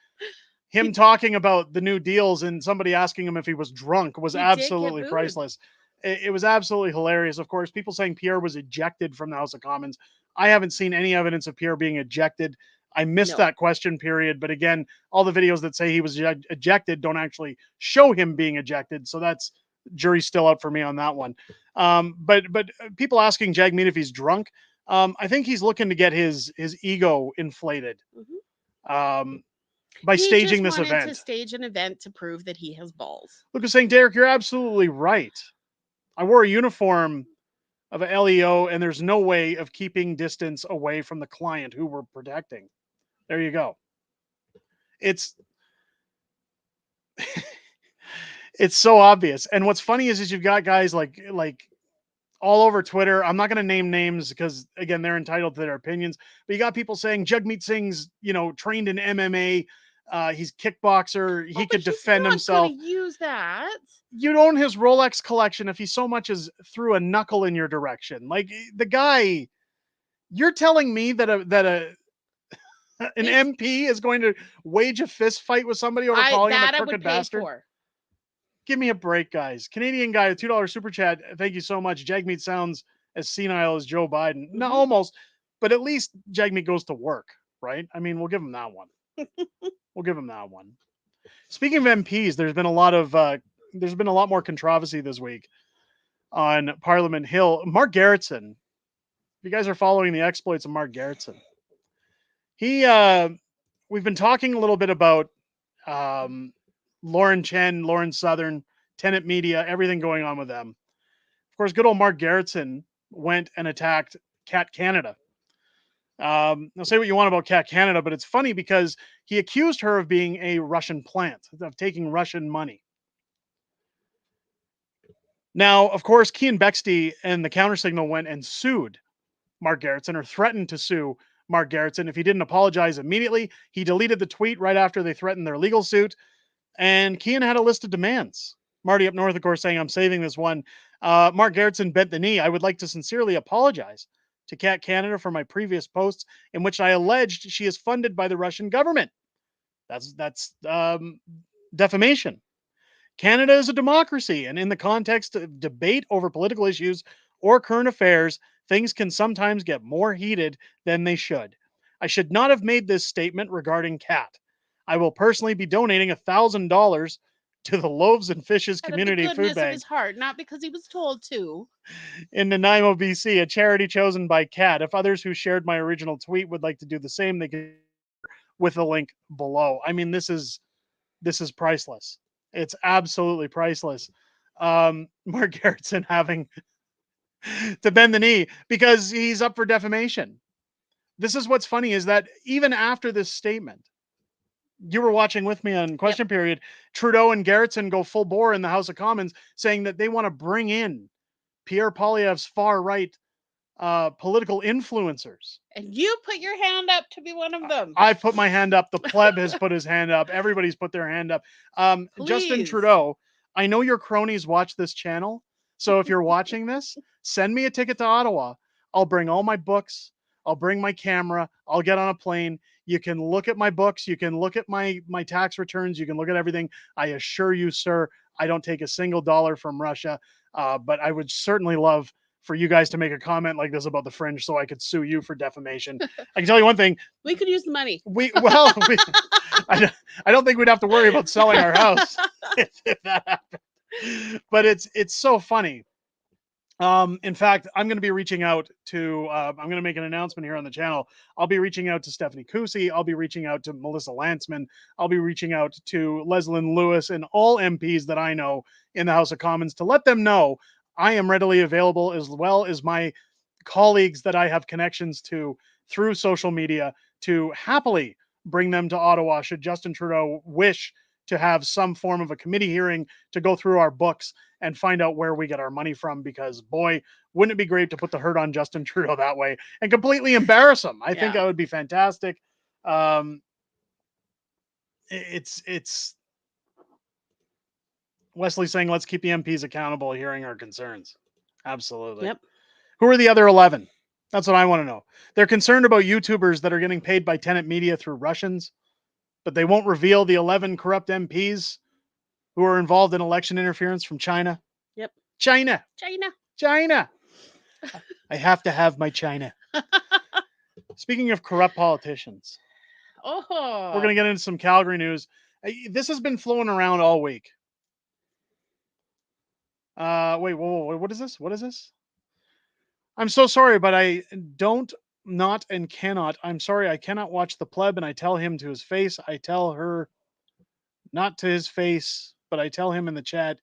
him talking about the new deals and somebody asking him if he was drunk was absolutely priceless. It was absolutely hilarious. Of course, people saying Pierre was ejected from the House of Commons. I haven't seen any evidence of Pierre being ejected. I missed that question period. But again, all the videos that say he was ejected don't actually show him being ejected. So that's jury's still out for me on that one. But people asking Jagmeet if he's drunk. I think he's looking to get his ego inflated. By staging this event. To stage an event to prove that he has balls. Lucas saying, Derek, you're absolutely right. I wore a uniform of a LEO, and there's no way of keeping distance away from the client who we're protecting. There you go. It's it's so obvious. And what's funny is you've got guys like all over Twitter. I'm not going to name names because, again, they're entitled to their opinions. But you got people saying Jagmeet Singh's, trained in MMA. He's kickboxer. He could defend himself. Use that. You'd own his Rolex collection if he so much as threw a knuckle in your direction. Like the guy, you're telling me that an MP is going to wage a fist fight with somebody over calling him a crooked bastard? Give me a break, guys. Canadian guy, a $2 super chat. Thank you so much. Jagmeet sounds as senile as Joe Biden. No, almost, but at least Jagmeet goes to work, right? I mean, we'll give him that one. We'll give him that one. Speaking of MPs, there's been a lot more controversy this week on Parliament Hill. Mark Garretson. If you guys are following the exploits of Mark Garretson, we've been talking a little bit about Lauren Chen, Lauren Southern, Tenet Media, everything going on with them. Of course, good old Mark Garretson went and attacked Cat Canada. Now say what you want about Cat Canada, but it's funny because he accused her of being a Russian plant, of taking Russian money. Now, of course, Cian Bexty and the Countersignal went and sued Mark Garretson, or threatened to sue Mark Garretson if he didn't apologize immediately. He deleted the tweet right after they threatened their legal suit, and Cian had a list of demands. Marty up north, of course, saying, I'm saving this one. Mark Garretson bent the knee. I would like to sincerely apologize to Cat Canada for my previous posts in which I alleged she is funded by the Russian government. That's defamation. Canada is a democracy, and in the context of debate over political issues or current affairs, things can sometimes get more heated than they should. I should not have made this statement regarding Cat. I will personally be donating $1,000 to the Loaves and Fishes Out of the Community Food goodness of Bank his heart, not because he was told to. in Nanaimo, BC, a charity chosen by Cat. If others who shared my original tweet would like to do the same, they can with the link below. I mean, this is priceless. It's absolutely priceless. Mark Garretson having to bend the knee because he's up for defamation. This is what's funny is that even after this statement, you were watching with me on Question Period, Trudeau and Garretson go full bore in the House of Commons saying that they want to bring in Pierre Poilievre's far-right political influencers. And you put your hand up to be one of them. I put my hand up. The pleb has put his hand up. Everybody's put their hand up. Justin Please. Trudeau, I know your cronies watch this channel. So if you're watching this, send me a ticket to Ottawa. I'll bring all my books. I'll bring my camera. I'll get on a plane. You can look at my books. You can look at my tax returns. You can look at everything. I assure you, sir, I don't take a single dollar from Russia. But I would certainly love for you guys to make a comment like this about the Fringe so I could sue you for defamation. I can tell you one thing. We could use the money. I don't think we'd have to worry about selling our house if that happened. But it's so funny. In fact, I'm going to be reaching out to, I'm going to make an announcement here on the channel. I'll be reaching out to Stephanie Cousy. I'll be reaching out to Melissa Lantzman. I'll be reaching out to Leslyn Lewis and all MPs that I know in the House of Commons to let them know I am readily available, as well as my colleagues that I have connections to through social media, to happily bring them to Ottawa should Justin Trudeau wish to have some form of a committee hearing to go through our books and find out where we get our money from, because boy, wouldn't it be great to put the hurt on Justin Trudeau that way and completely embarrass him. I think that would be fantastic. It's Wesley saying, let's keep the MPs accountable, hearing our concerns. Absolutely. Yep. Who are the other 11? That's what I want to know. They're concerned about YouTubers that are getting paid by tenant media through Russians, but they won't reveal the 11 corrupt MPs who are involved in election interference from China. Yep. China. China. I have to have my China. Speaking of corrupt politicians, Oh. we're going to get into some Calgary news. This has been flowing around all week. Wait, whoa, what is this? What is this? I'm so sorry, but I cannot. I'm sorry, I cannot watch the pleb, and I tell him to his face. I tell her not to his face, but I tell him in the chat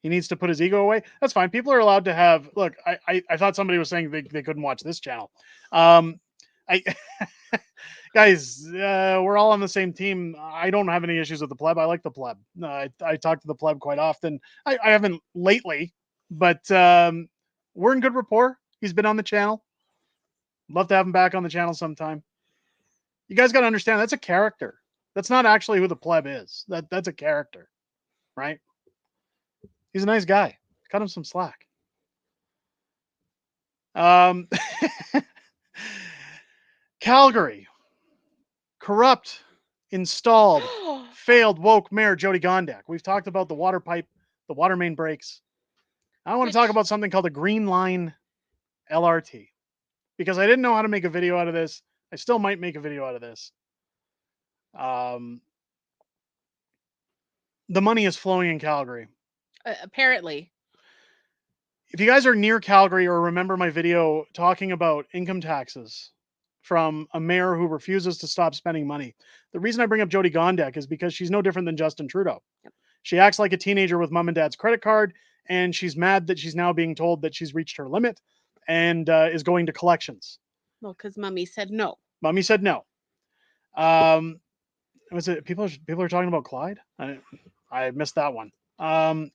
he needs to put his ego away. That's fine. People are allowed to have. Look, I thought somebody was saying they couldn't watch this channel. Guys, we're all on the same team. I don't have any issues with the pleb. I like the pleb. I talk to the pleb quite often. I haven't lately, but we're in good rapport. He's been on the channel. Love to have him back on the channel sometime. You guys got to understand, that's a character. That's not actually who the pleb is. That's a character, right? He's a nice guy. Cut him some slack. Calgary. Corrupt, installed, failed woke mayor Jody Gondek. We've talked about the water pipe, the water main breaks. I want to talk about something called the Green Line LRT, because I didn't know how to make a video out of this. I still might make a video out of this. The money is flowing in Calgary. Apparently. If you guys are near Calgary or remember my video talking about income taxes from a mayor who refuses to stop spending money, the reason I bring up Jody Gondek is because she's no different than Justin Trudeau. Yep. She acts like a teenager with mom and dad's credit card, and she's mad that she's now being told that she's reached her limit and is going to collections. Well, because mommy said no. Mommy said no. Was it people are talking about Clyde? I missed that one.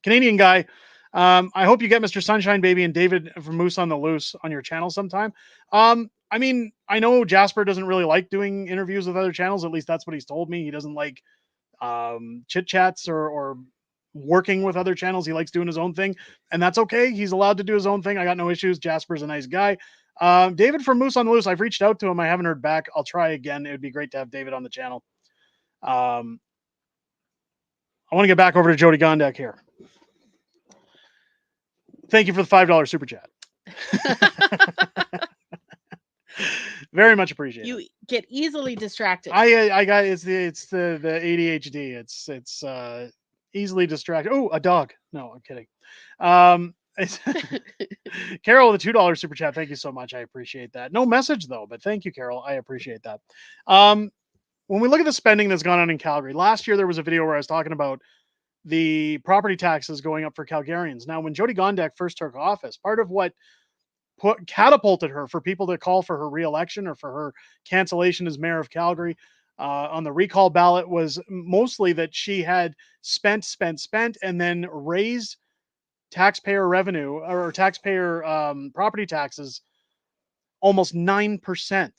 Canadian guy. I hope you get Mr. Sunshine Baby and David from Moose on the Loose on your channel sometime. I mean, I know Jasper doesn't really like doing interviews with other channels. At least that's what he's told me. He doesn't like chit chats or working with other channels. He likes doing his own thing, and that's okay. He's allowed to do his own thing. I got no issues. Jasper's a nice guy. David from Moose on the Loose, I've reached out to him. I haven't heard back. I'll try again. It would be great to have David on the channel. I want to get back over to Jody Gondek here. Thank you for the $5 super chat. Very much appreciated. You get easily distracted. I got it's the ADHD. It's easily distracted. Oh, a dog. No, I'm kidding. Carol, the $2 super chat. Thank you so much. I appreciate that. No message though, but thank you, Carol. I appreciate that. When we look at the spending that's gone on in Calgary, last year there was a video where I was talking about the property taxes going up for Calgarians. Now, when Jody Gondek first took office, part of what catapulted her for people to call for her re-election or for her cancellation as mayor of Calgary on the recall ballot was mostly that she had spent, and then raised taxpayer revenue or taxpayer property taxes almost 9%.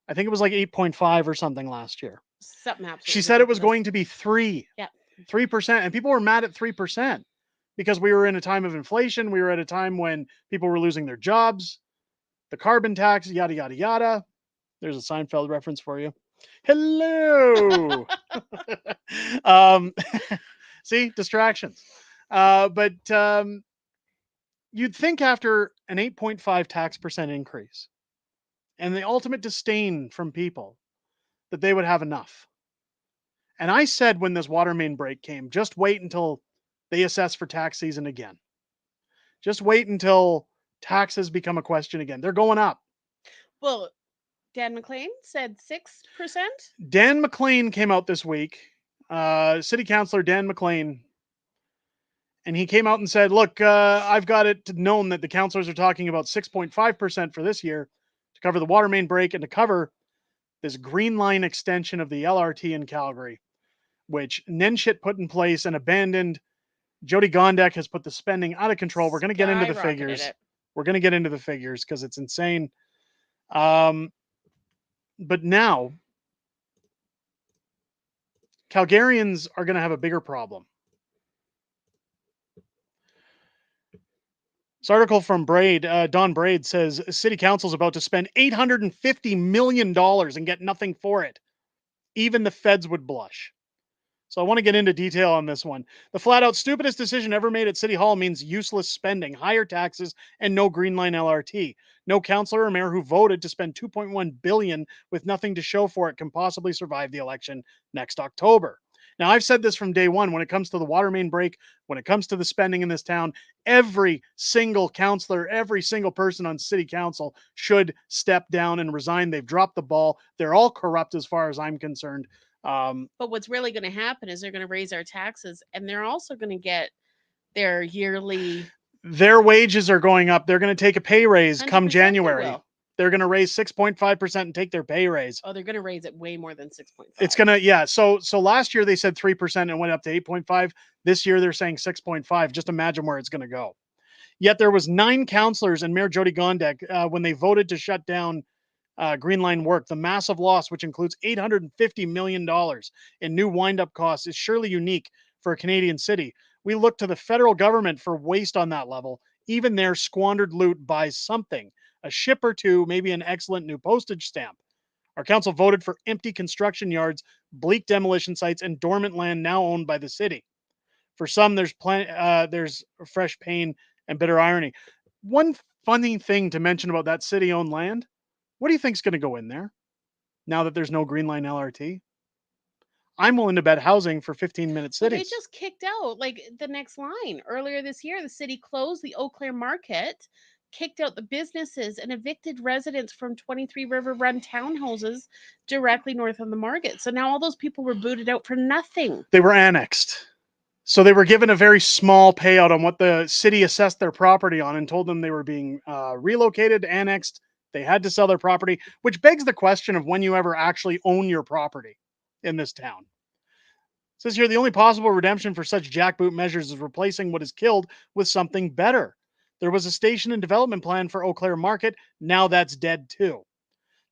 I think it was like 8.5 or something last year. Something absolutely She said it was ridiculous. going to be 3. Yeah. 3%. And people were mad at 3% because we were in a time of inflation. We were at a time when people were losing their jobs, the carbon tax, yada, yada, yada. There's a Seinfeld reference for you. Hello. See, distractions. But you'd think after an 8.5 tax percent increase and the ultimate disdain from people that they would have enough. And I said when this water main break came, just wait until they assess for tax season again. Just wait until taxes become a question again. They're going up. Well, Dan McLean said 6%. Dan McLean came out this week, City Councillor Dan McLean, and he came out and said, look, I've got it known that the councillors are talking about 6.5% for this year to cover the water main break and to cover this green line extension of the LRT in Calgary, which Nenshit put in place and abandoned. Jody Gondek has put the spending out of control. We're going to get into the figures. We're going to get into the figures because it's insane. But now, Calgarians are going to have a bigger problem. This article from Don Braid says City Council is about to spend $850 million and get nothing for it. Even the feds would blush. So I want to get into detail on this one. The flat out stupidest decision ever made at City Hall means useless spending, higher taxes, and no Green Line LRT. No councillor or mayor who voted to spend $2.1 billion with nothing to show for it can possibly survive the election next October. Now, I've said this from day one, when it comes to the water main break, when it comes to the spending in this town, every single councillor, every single person on city council should step down and resign. They've dropped the ball. They're all corrupt as far as I'm concerned. But what's really going to happen is they're going to raise our taxes, and they're also going to get their yearly... Their wages are going up. They're going to take a pay raise come 100% January. They're going to raise 6.5% and take their pay raise. Oh, they're going to raise it way more than 6.5. It's going to, yeah. So last year they said 3% and went up to 8.5. This year they're saying 6.5. Just imagine where it's going to go. Yet there was 9 councillors and Mayor Jody Gondek when they voted to shut down Green Line work. The massive loss, which includes $850 million in new wind-up costs, is surely unique for a Canadian city. We look to the federal government for waste on that level. Even their squandered loot buys something. A ship or two, maybe an excellent new postage stamp. Our council voted for empty construction yards, bleak demolition sites, and dormant land now owned by the city. For some, there's fresh pain and bitter irony. One funny thing to mention about that city-owned land, what do you think's going to go in there now that there's no Green Line LRT? I'm willing to bet housing for 15-minute cities. They just kicked out like the next line. Earlier this year, the city closed the Eau Claire Market, kicked out the businesses, and evicted residents from 23 River Run townhouses directly north of the market. So now all those people were booted out for nothing. They were annexed. So they were given a very small payout on what the city assessed their property on and told them they were being relocated, annexed. They had to sell their property, which begs the question of when you ever actually own your property in this town. It says here, the only possible redemption for such jackboot measures is replacing what is killed with something better. There was a station and development plan for Eau Claire Market. Now that's dead too.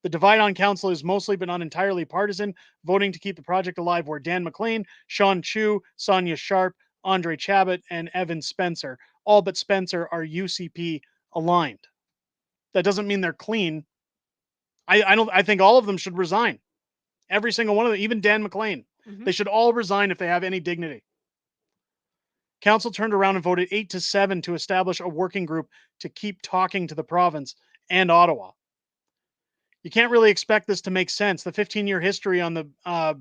The divide on council is mostly but not entirely partisan, voting to keep the project alive were Dan McLean, Sean Chu, Sonia Sharp, Andre Chabot, and Evan Spencer. All but Spencer are UCP aligned. That doesn't mean they're clean. I think all of them should resign. Every single one of them, even Dan McLean. They should all resign if they have any dignity. Council turned around and voted 8-7 to establish a working group to keep talking to the province and Ottawa. You can't really expect this to make sense. The 15-year history on the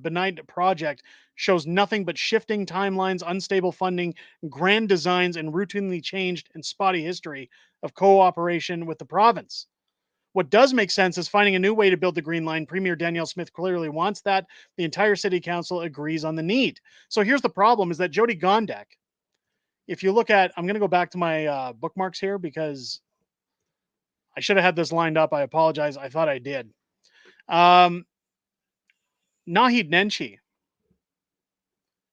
Benign project shows nothing but shifting timelines, unstable funding, grand designs, and routinely changed and spotty history of cooperation with the province. What does make sense is finding a new way to build the Green Line. Premier Danielle Smith clearly wants that. The entire city council agrees on the need. So here's the problem, is that Jody Gondek, if you look at, I'm going to go back to my bookmarks here because I should have had this lined up. I apologize. I thought I did. Nahid Nenshi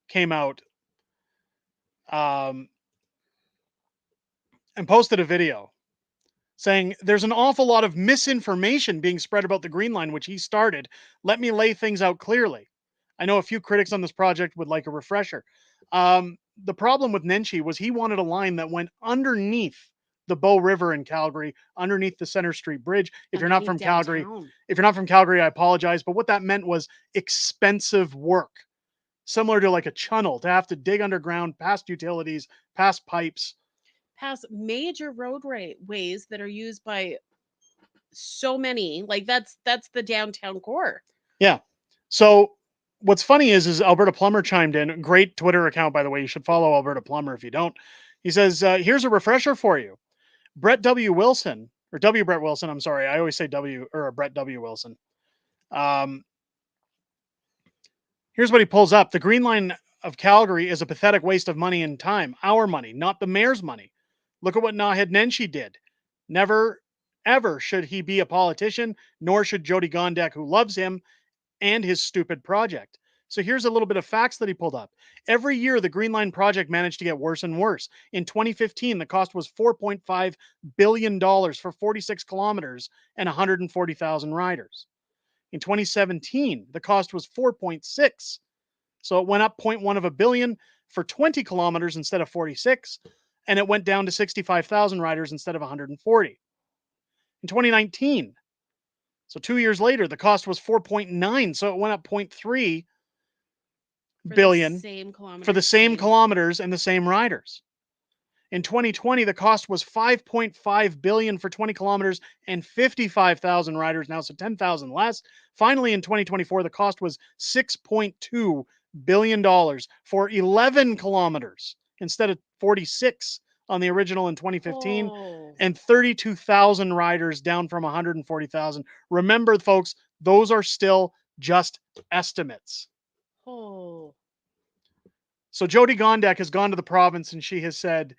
came out and posted a video saying there's an awful lot of misinformation being spread about the Green Line, which he started. Let me lay things out clearly. I know a few critics on this project would like a refresher. The problem with Nenshi was he wanted a line that went underneath the Bow River in Calgary, underneath the Center Street Bridge. If you're not from Calgary, I apologize. But what that meant was expensive work, similar to like a tunnel, to have to dig underground, past utilities, past pipes, past major roadways that are used by so many. Like that's the downtown core. Yeah. So what's funny is Alberta Plumber chimed in. Great Twitter account, by the way. You should follow Alberta Plumber if you don't. He says, here's a refresher for you. Brett W. Wilson, or W. Brett Wilson, I'm sorry. I always say W, or Brett W. Wilson. Here's what he pulls up. The Green Line of Calgary is a pathetic waste of money and time. Our money, not the mayor's money. Look at what Nahid Nenshi did. Never, ever should he be a politician, nor should Jody Gondek, who loves him, and his stupid project. So here's a little bit of facts that he pulled up. Every year, the Green Line project managed to get worse and worse. In 2015, the cost was $4.5 billion for 46 kilometers and 140,000 riders. In 2017, the cost was 4.6. So it went up 0.1 of a billion for 20 kilometers instead of 46, and it went down to 65,000 riders instead of 140. In 2019, so 2 years later, the cost was 4.9, so it went up 0.3 billion for the same kilometers and the same riders. In 2020, the cost was 5.5 billion for 20 kilometers and 55,000 riders now, so 10,000 less. Finally, in 2024, the cost was $6.2 billion for 11 kilometers instead of 46 on the original in 2015, and 32,000 riders, down from 140,000. Remember, folks, those are still just estimates. So Jody Gondek has gone to the province and she has said,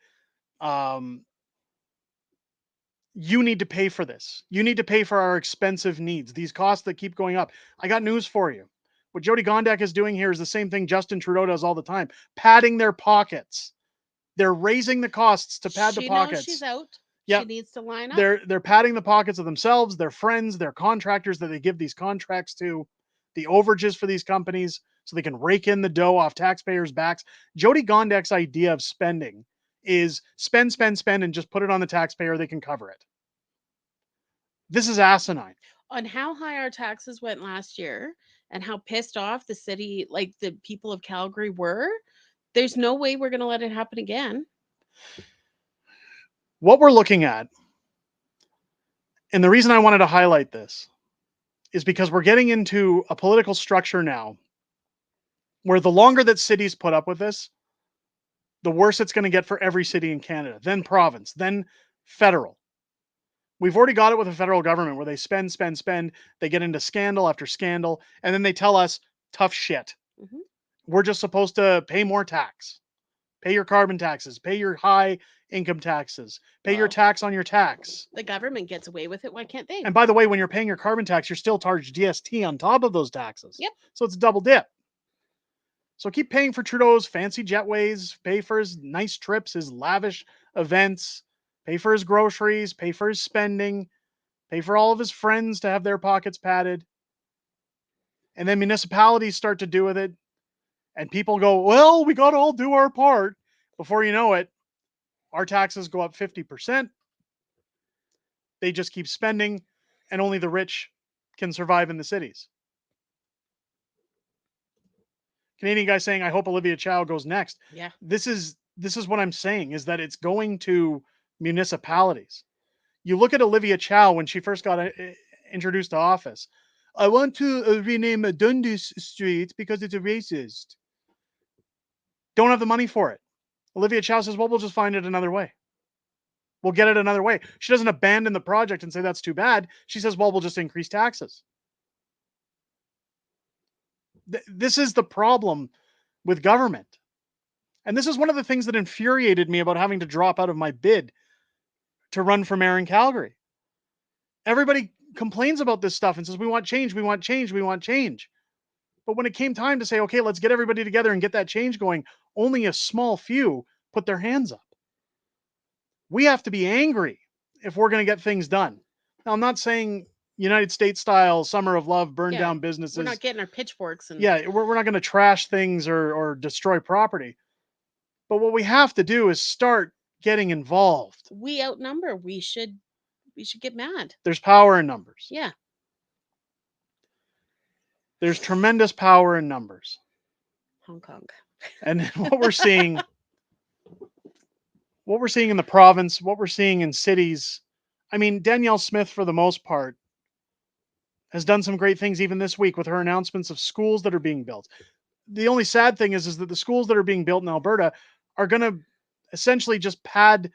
you need to pay for this. You need to pay for our expensive needs, these costs that keep going up. I got news for you. What Jody Gondek is doing here is the same thing Justin Trudeau does all the time, padding their pockets. They're raising the costs to pad the pockets. She knows she's out. Yep. She needs to line up. They're padding the pockets of themselves, their friends, their contractors that they give these contracts to, the overages for these companies, so they can rake in the dough off taxpayers' backs. Jody Gondek's idea of spending is spend, and just put it on the taxpayer. They can cover it. This is asinine. On how high our taxes went last year and how pissed off the city, like the people of Calgary were, there's no way we're going to let it happen again. What we're looking at, and the reason I wanted to highlight this, is because we're getting into a political structure now where the longer that cities put up with this, the worse it's going to get for every city in Canada, then province, then federal. We've already got it with the federal government where they spend, they get into scandal after scandal, and then they tell us tough shit. Mm-hmm. We're just supposed to pay more tax, pay your carbon taxes, pay your high income taxes, pay your tax on your tax. The government gets away with it. Why can't they? And by the way, when you're paying your carbon tax, you're still charged GST on top of those taxes. Yep. So it's a double dip. So keep paying for Trudeau's fancy jetways, pay for his nice trips, his lavish events, pay for his groceries, pay for his spending, pay for all of his friends to have their pockets padded, and then municipalities start to do with it, and people go, well, we got to all do our part. Before you know it, our taxes go up 50%. They just keep spending, and only the rich can survive in the cities. Canadian guy saying, I hope Olivia Chow goes next. Yeah. This is what I'm saying, is that it's going to municipalities. You look at Olivia Chow when she first got introduced to office. I want to rename Dundas Street because it's a racist. Don't have the money for it. Olivia Chow says, well, we'll just find it another way. We'll get it another way. She doesn't abandon the project and say that's too bad. She says, well, we'll just increase taxes. This is the problem with government. And this is one of the things that infuriated me about having to drop out of my bid to run for mayor in Calgary. Everybody complains about this stuff and says, we want change, we want change, we want change. But when it came time to say, okay, let's get everybody together and get that change going, only a small few put their hands up. We have to be angry if we're going to get things done. Now, I'm not saying United States style summer of love, burn down businesses. We're not getting our pitchforks. And we're not going to trash things or destroy property. But what we have to do is start getting involved. We outnumber. We should get mad. There's power in numbers. Yeah. There's tremendous power in numbers. Hong Kong. And what we're seeing in the province, what we're seeing in cities, I mean, Danielle Smith, for the most part, has done some great things even this week with her announcements of schools that are being built. The only sad thing is that the schools that are being built in Alberta are going to essentially just pad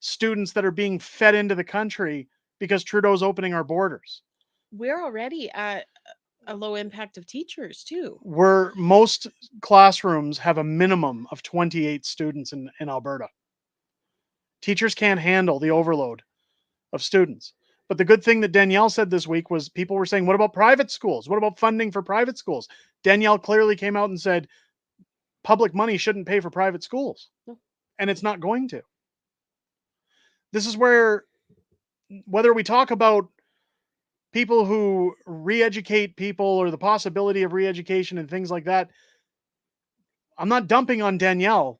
students that are being fed into the country because Trudeau's opening our borders. We're already at a low impact of teachers too. Where most classrooms have a minimum of 28 students in Alberta. Teachers can't handle the overload of students. But the good thing that Danielle said this week was people were saying, what about private schools? What about funding for private schools? Danielle clearly came out and said, public money shouldn't pay for private schools. No. And it's not going to. This is where, whether we talk about people who re-educate people or the possibility of re-education and things like that, I'm not dumping on Danielle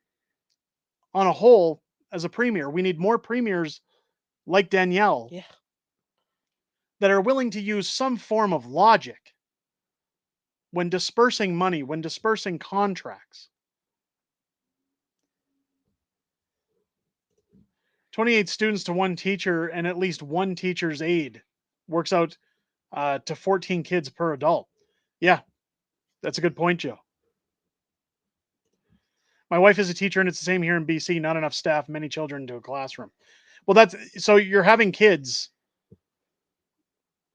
on a whole as a premier. We need more premiers like Danielle that are willing to use some form of logic when dispersing money, when dispersing contracts. 28 students to one teacher and at least one teacher's aide works out to 14 kids per adult. Yeah, that's a good point, Joe. My wife is a teacher and it's the same here in BC. Not enough staff, many children into a classroom. Well, that's so you're having kids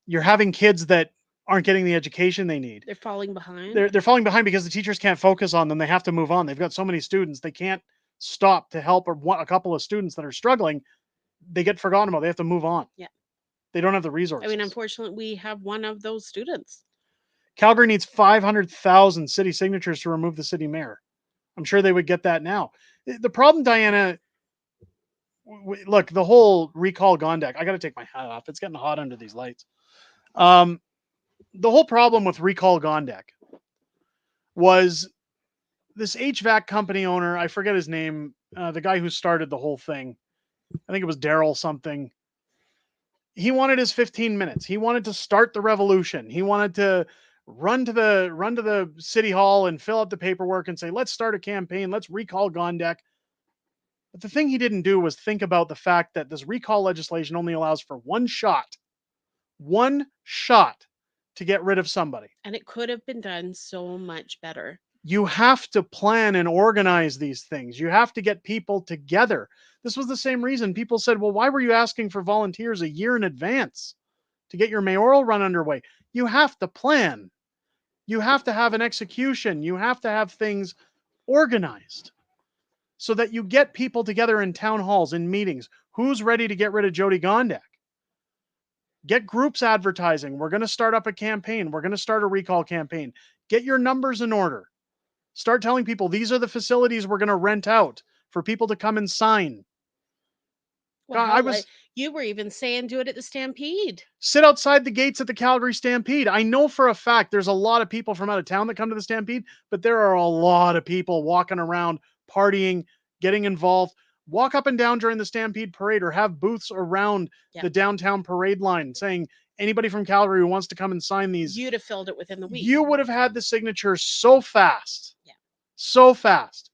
that aren't getting the education they need. They're falling behind. They're falling behind because the teachers can't focus on them. They have to move on. They've got so many students. They can't stop to help a couple of students that are struggling. They get forgotten about. They have to move on. Yeah. They don't have the resources. I mean, unfortunately, we have one of those students. Calgary needs 500,000 city signatures to remove the city mayor. I'm sure they would get that now. The problem, Diana, look, the whole recall Gondek, I got to take my hat off. It's getting hot under these lights. The whole problem with recall Gondek was this HVAC company owner, I forget his name, the guy who started the whole thing. I think it was Daryl something. He wanted his 15 minutes. He wanted to start the revolution. He wanted to run to the city hall and fill out the paperwork and say, let's start a campaign. Let's recall Gondek. But the thing he didn't do was think about the fact that this recall legislation only allows for one shot to get rid of somebody. And it could have been done so much better. You have to plan and organize these things. You have to get people together. This was the same reason people said, well, why were you asking for volunteers a year in advance to get your mayoral run underway? You have to plan. You have to have an execution. You have to have things organized so that you get people together in town halls, in meetings. Who's ready to get rid of Jody Gondek? Get groups advertising. We're going to start up a campaign. We're going to start a recall campaign. Get your numbers in order. Start telling people these are the facilities we're going to rent out for people to come and sign. Well, You were even saying do it at the Stampede. Sit outside the gates at the Calgary Stampede. I know for a fact there's a lot of people from out of town that come to the Stampede, but there are a lot of people walking around, partying, getting involved. Walk up and down during the Stampede parade or have booths around the downtown parade line saying anybody from Calgary who wants to come and sign these. You'd have filled it within the week. You would have had the signatures so fast. Yeah. So fast.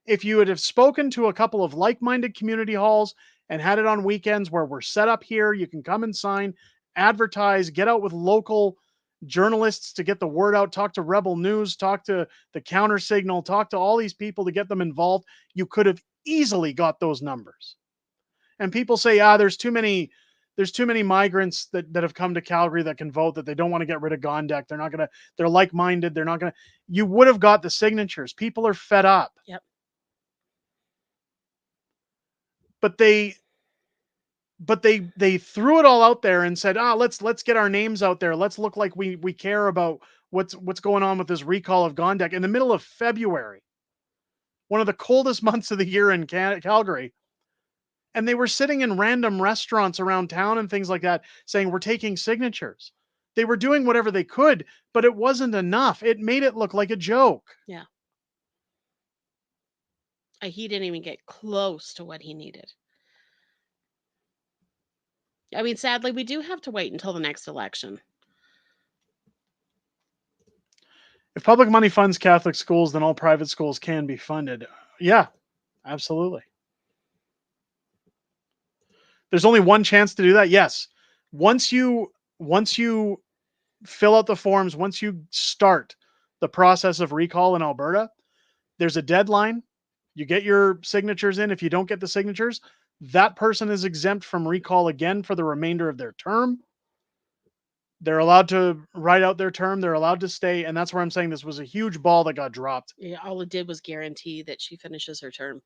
If you would have spoken to a couple of like-minded community halls and had it on weekends where we're set up here, you can come and sign, advertise, get out with local journalists to get the word out, talk to Rebel News, talk to the Counter Signal, talk to all these people to get them involved. You could have easily got those numbers. And people say, there's too many migrants that have come to Calgary that can vote, that they don't want to get rid of Gondek. They're like-minded. They're not going to, you would have got the signatures. People are fed up. Yep. But they threw it all out there and said, let's get our names out there. Let's look like we care about what's going on with this recall of Gondek in the middle of February, one of the coldest months of the year in Calgary. And they were sitting in random restaurants around town and things like that saying, we're taking signatures. They were doing whatever they could, but it wasn't enough. It made it look like a joke. Yeah. He didn't even get close to what he needed. I mean, sadly, we do have to wait until the next election. If public money funds Catholic schools, then all private schools can be funded. Yeah, absolutely. There's only one chance to do that. Yes. Once you fill out the forms, once you start the process of recall in Alberta, there's a deadline. You get your signatures in. If you don't get the signatures, that person is exempt from recall again for the remainder of their term. They're allowed to write out their term. They're allowed to stay. And that's where I'm saying this was a huge ball that got dropped. Yeah, all it did was guarantee that she finishes her term.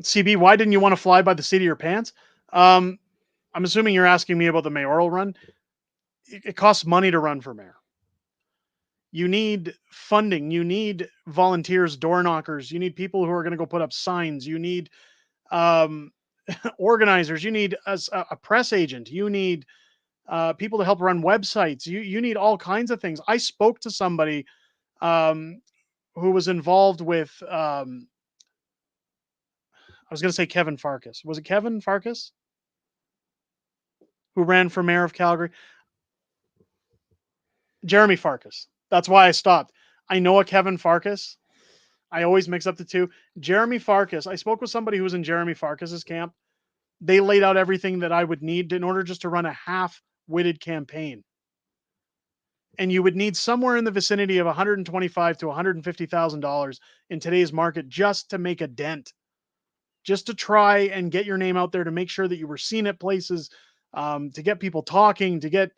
CB, why didn't you want to fly by the seat of your pants? I'm assuming you're asking me about the mayoral run. It costs money to run for mayor. You need funding. You need volunteers, door knockers. You need people who are going to go put up signs. You need organizers. You need a press agent. You need people to help run websites. You need all kinds of things. I spoke to somebody who was involved with, I was going to say Kevin Farkas. Was it Kevin Farkas who ran for mayor of Calgary? Jeremy Farkas. That's why I stopped. I know a Kevin Farkas. I always mix up the two. Jeremy Farkas. I spoke with somebody who was in Jeremy Farkas's camp. They laid out everything that I would need in order just to run a half-witted campaign. And you would need somewhere in the vicinity of $125,000 to $150,000 in today's market just to make a dent. Just to try and get your name out there, to make sure that you were seen at places, to get people talking, to get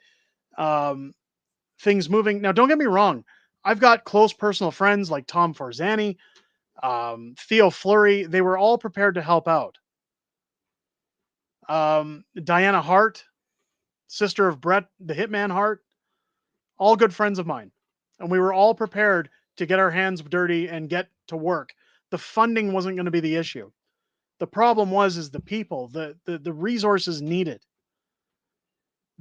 things moving. Now, don't get me wrong. I've got close personal friends like Tom Forzani, Theo Fleury. They were all prepared to help out. Diana Hart, sister of Brett, the Hitman Hart, all good friends of mine. And we were all prepared to get our hands dirty and get to work. The funding wasn't going to be the issue. The problem is the people, the resources needed.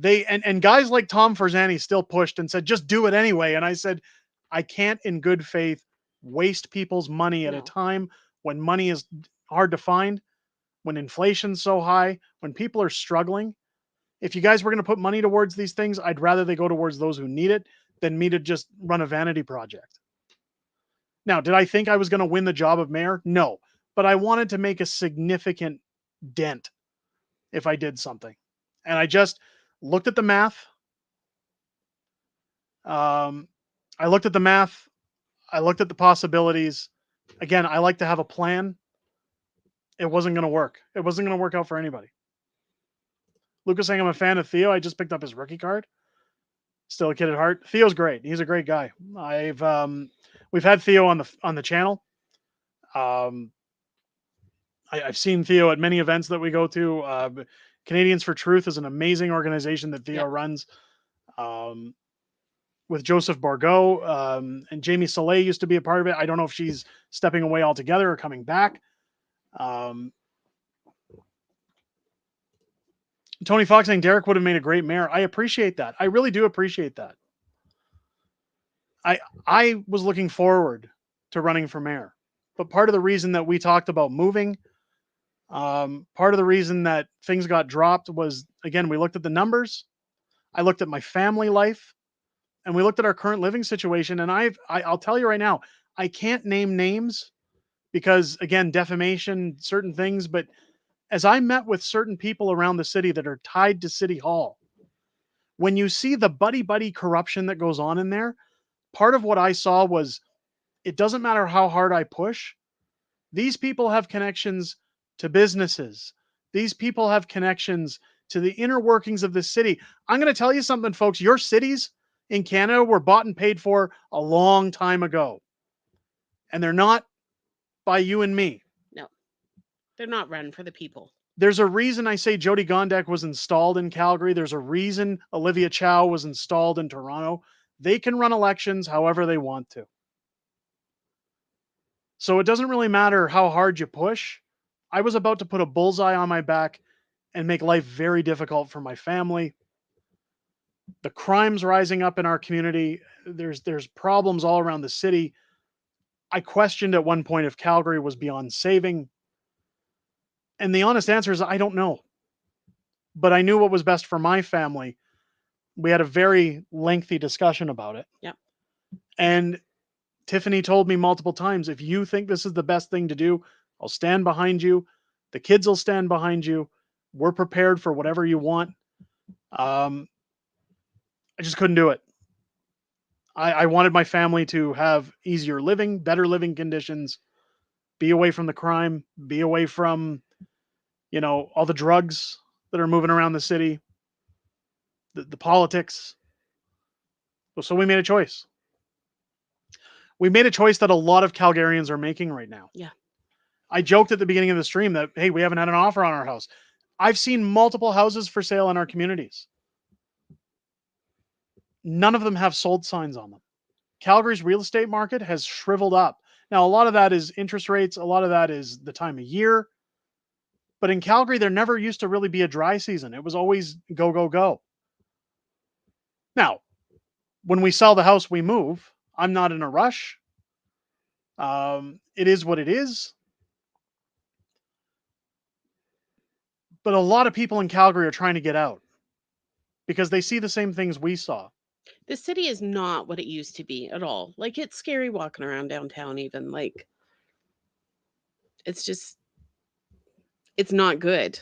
And guys like Tom Forzani still pushed and said, just do it anyway. And I said, I can't in good faith waste people's money at a time when money is hard to find, when inflation's so high, when people are struggling. If you guys were going to put money towards these things, I'd rather they go towards those who need it than me to just run a vanity project. Now, did I think I was going to win the job of mayor? No, but I wanted to make a significant dent if I did something. And I just looked at the math. I looked at the math. I looked at the possibilities. Again, I like to have a plan. It wasn't going to work. It wasn't going to work out for anybody. Lucas saying I'm a fan of Theo. I just picked up his rookie card. Still a kid at heart. Theo's great. He's a great guy. We've had Theo on the channel. I've seen Theo at many events that we go to. Canadians for Truth is an amazing organization that Theo runs. with Joseph Bourgault, and Jamie Soleil used to be a part of it. I don't know if she's stepping away altogether or coming back. Tony Fox saying Derek would have made a great mayor. I appreciate that. I really do appreciate that. I was looking forward to running for mayor, but part of the reason that we talked about moving, part of the reason that things got dropped was, again, we looked at the numbers. I looked at my family life, and we looked at our current living situation. And I'll tell you right now, I can't name names because, again, defamation, certain things. But as I met with certain people around the city that are tied to City Hall, when you see the buddy corruption that goes on in there, part of what I saw was it doesn't matter how hard I push. These people have connections to businesses. These people have connections to the inner workings of the city. I'm going to tell you something, folks. Your cities in Canada were bought and paid for a long time ago. And they're not by you and me. No, they're not run for the people. There's a reason I say Jody Gondek was installed in Calgary. There's a reason Olivia Chow was installed in Toronto. They can run elections however they want to. So it doesn't really matter how hard you push. I was about to put a bullseye on my back and make life very difficult for my family. The crime's rising up in our community. There's problems all around the city. I questioned at one point if Calgary was beyond saving. And the honest answer is I don't know. But I knew what was best for my family. We had a very lengthy discussion about it. Yep. And Tiffany told me multiple times, if you think this is the best thing to do, I'll stand behind you. The kids will stand behind you. We're prepared for whatever you want. I just couldn't do it. I wanted my family to have easier living, better living conditions, be away from the crime, be away from, all the drugs that are moving around the city, the politics. So we made a choice. We made a choice that a lot of Calgarians are making right now. Yeah. I joked at the beginning of the stream that, hey, we haven't had an offer on our house. I've seen multiple houses for sale in our communities. None of them have sold signs on them. Calgary's real estate market has shriveled up. Now, a lot of that is interest rates. A lot of that is the time of year. But in Calgary, there never used to really be a dry season. It was always go, go, go. Now, when we sell the house, we move. I'm not in a rush. It is what it is. But a lot of people in Calgary are trying to get out because they see the same things we saw. The city is not what it used to be at all. Like, it's scary walking around downtown even. Like, it's just, it's not good.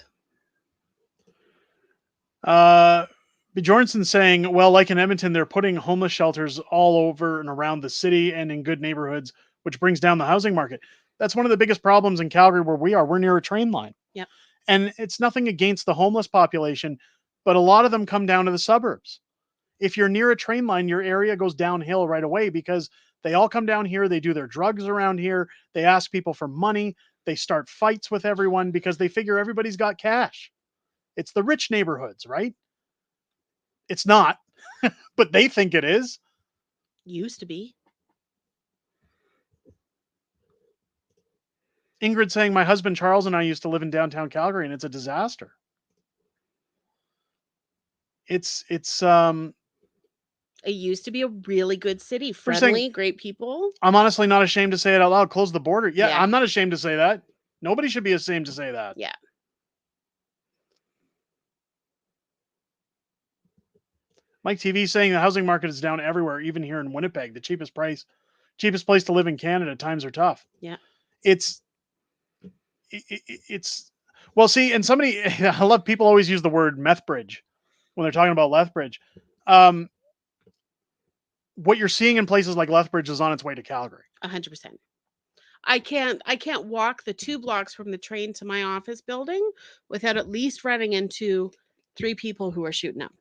Bjornsson saying, well, like in Edmonton, they're putting homeless shelters all over and around the city and in good neighborhoods, which brings down the housing market. That's one of the biggest problems in Calgary where we are. We're near a train line. Yep. And it's nothing against the homeless population, but a lot of them come down to the suburbs. If you're near a train line, your area goes downhill right away because they all come down here. They do their drugs around here. They ask people for money. They start fights with everyone because they figure everybody's got cash. It's the rich neighborhoods, right? It's not, but they think it is. Used to be. Ingrid saying, my husband Charles and I used to live in downtown Calgary and it's a disaster. It used to be a really good city. Friendly, great people. I'm honestly not ashamed to say it out loud. Close the border. Yeah, I'm not ashamed to say that. Nobody should be ashamed to say that. Yeah. Mike TV saying the housing market is down everywhere, even here in Winnipeg. The cheapest place to live in Canada. Times are tough. Yeah. It's well, see, and somebody, I love people always use the word meth bridge when they're talking about Lethbridge. What you're seeing in places like Lethbridge is on its way to Calgary. 100%. I can't walk the 2 blocks from the train to my office building without at least running into 3 people who are shooting up.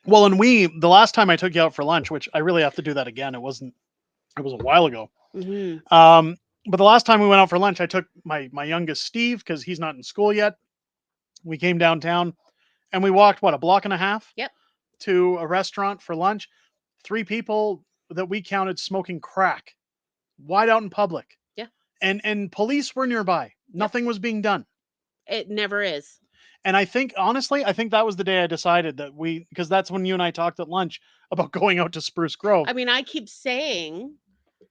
Well, and the last time I took you out for lunch, which I really have to do that again. It was a while ago. Mm-hmm. But the last time we went out for lunch, I took my youngest Steve because he's not in school yet. We came downtown and we walked, a block and a half? Yep. to a restaurant for lunch. 3 people that we counted smoking crack, wide out in public. Yeah. And police were nearby. Nothing was being done. It never is. And I think, honestly, I think that was the day I decided that because that's when you and I talked at lunch about going out to Spruce Grove. I mean, I keep saying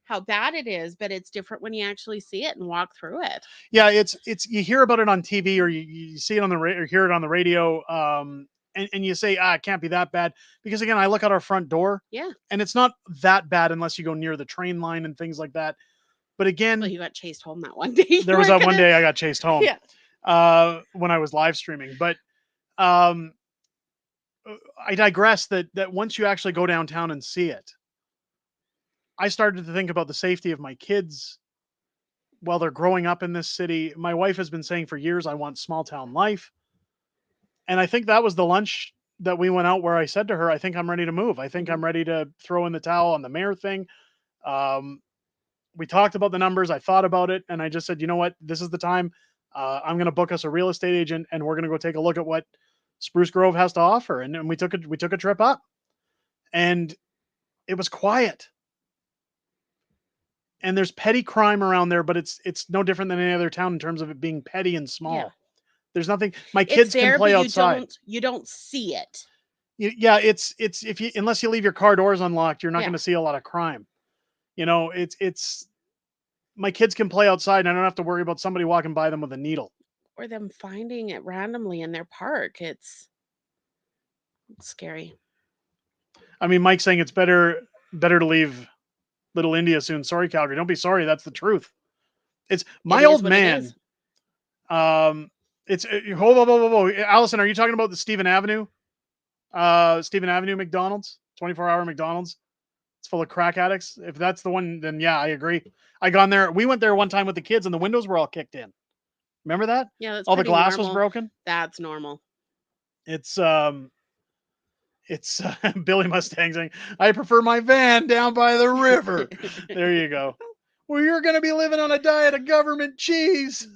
how bad it is, but it's different when you actually see it and walk through it. Yeah, it's you hear about it on TV or you see it on the or hear it on the radio, and you say, it can't be that bad. Because again, I look out our front door, Yeah. and it's not that bad unless you go near the train line and things like that. But again, Well, you got chased home that one day. there was that one day I got chased home. Yeah. When I was live streaming. But I digress that once you actually go downtown and see it, I started to think about the safety of my kids while they're growing up in this city. My wife has been saying for years, I want small town life. And I think that was the lunch that we went out where I said to her, I think I'm ready to move. I think I'm ready to throw in the towel on the mayor thing. We talked about the numbers. I thought about it. And I just said, you know what? This is the time. I'm going to book us a real estate agent and we're going to go take a look at what Spruce Grove has to offer. And we took a trip up and it was quiet. And there's petty crime around there, but it's no different than any other town in terms of it being petty and small. Yeah. There's nothing. My kids can play outside. You don't see it. Yeah, it's unless you leave your car doors unlocked, you're not going to see a lot of crime. You know, it's my kids can play outside and I don't have to worry about somebody walking by them with a needle. Or them finding it randomly in their park. It's scary. I mean, Mike's saying it's better to leave Little India soon. Sorry, Calgary. Don't be sorry. That's the truth. It's my old man. It's whoa. Allison, are you talking about the Stephen Avenue? Stephen Avenue McDonald's, 24-hour McDonald's. It's full of crack addicts. If that's the one, then yeah, I agree. I gone there. We went there one time with the kids, and the windows were all kicked in. Remember that? Yeah, that's all the glass normal. was broken. That's normal. It's Billy Mustang saying, "I prefer my van down by the river." There you go. Well, you're going to be living on a diet of government cheese.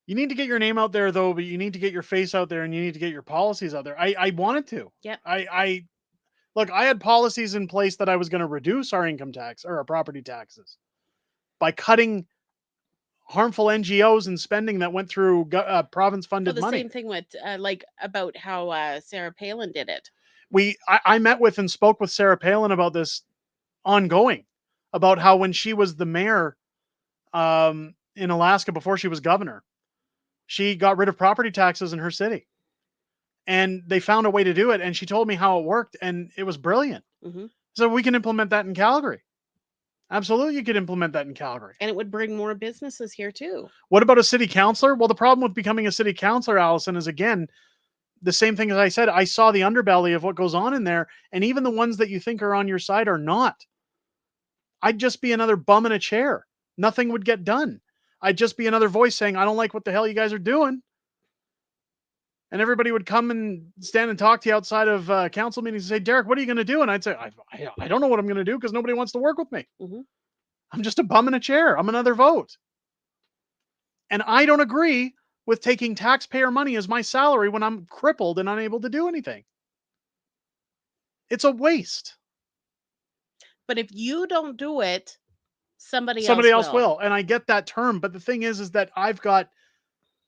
You need to get your name out there, though, but you need to get your face out there and you need to get your policies out there. I wanted to. Yeah. Look, I had policies in place that I was going to reduce our income tax or our property taxes by cutting harmful NGOs and spending that went through province-funded money. The same thing with about how Sarah Palin did it. I met with and spoke with Sarah Palin about this ongoing, about how when she was the mayor in Alaska before she was governor, she got rid of property taxes in her city. And they found a way to do it. And she told me how it worked. And it was brilliant. Mm-hmm. So we can implement that in Calgary. Absolutely, you could implement that in Calgary. And it would bring more businesses here too. What about a city councilor? Well, the problem with becoming a city councilor, Allison, is again, the same thing as I said. I saw the underbelly of what goes on in there. And even the ones that you think are on your side are not. I'd just be another bum in a chair. Nothing would get done. I'd just be another voice saying, I don't like what the hell you guys are doing. And everybody would come and stand and talk to you outside of council meetings and say, Derek, what are you going to do? And I'd say, I don't know what I'm going to do because nobody wants to work with me. Mm-hmm. I'm just a bum in a chair. I'm another vote. And I don't agree with taking taxpayer money as my salary when I'm crippled and unable to do anything. It's a waste. But if you don't do it, somebody else will. And I get that term. But the thing is that I've got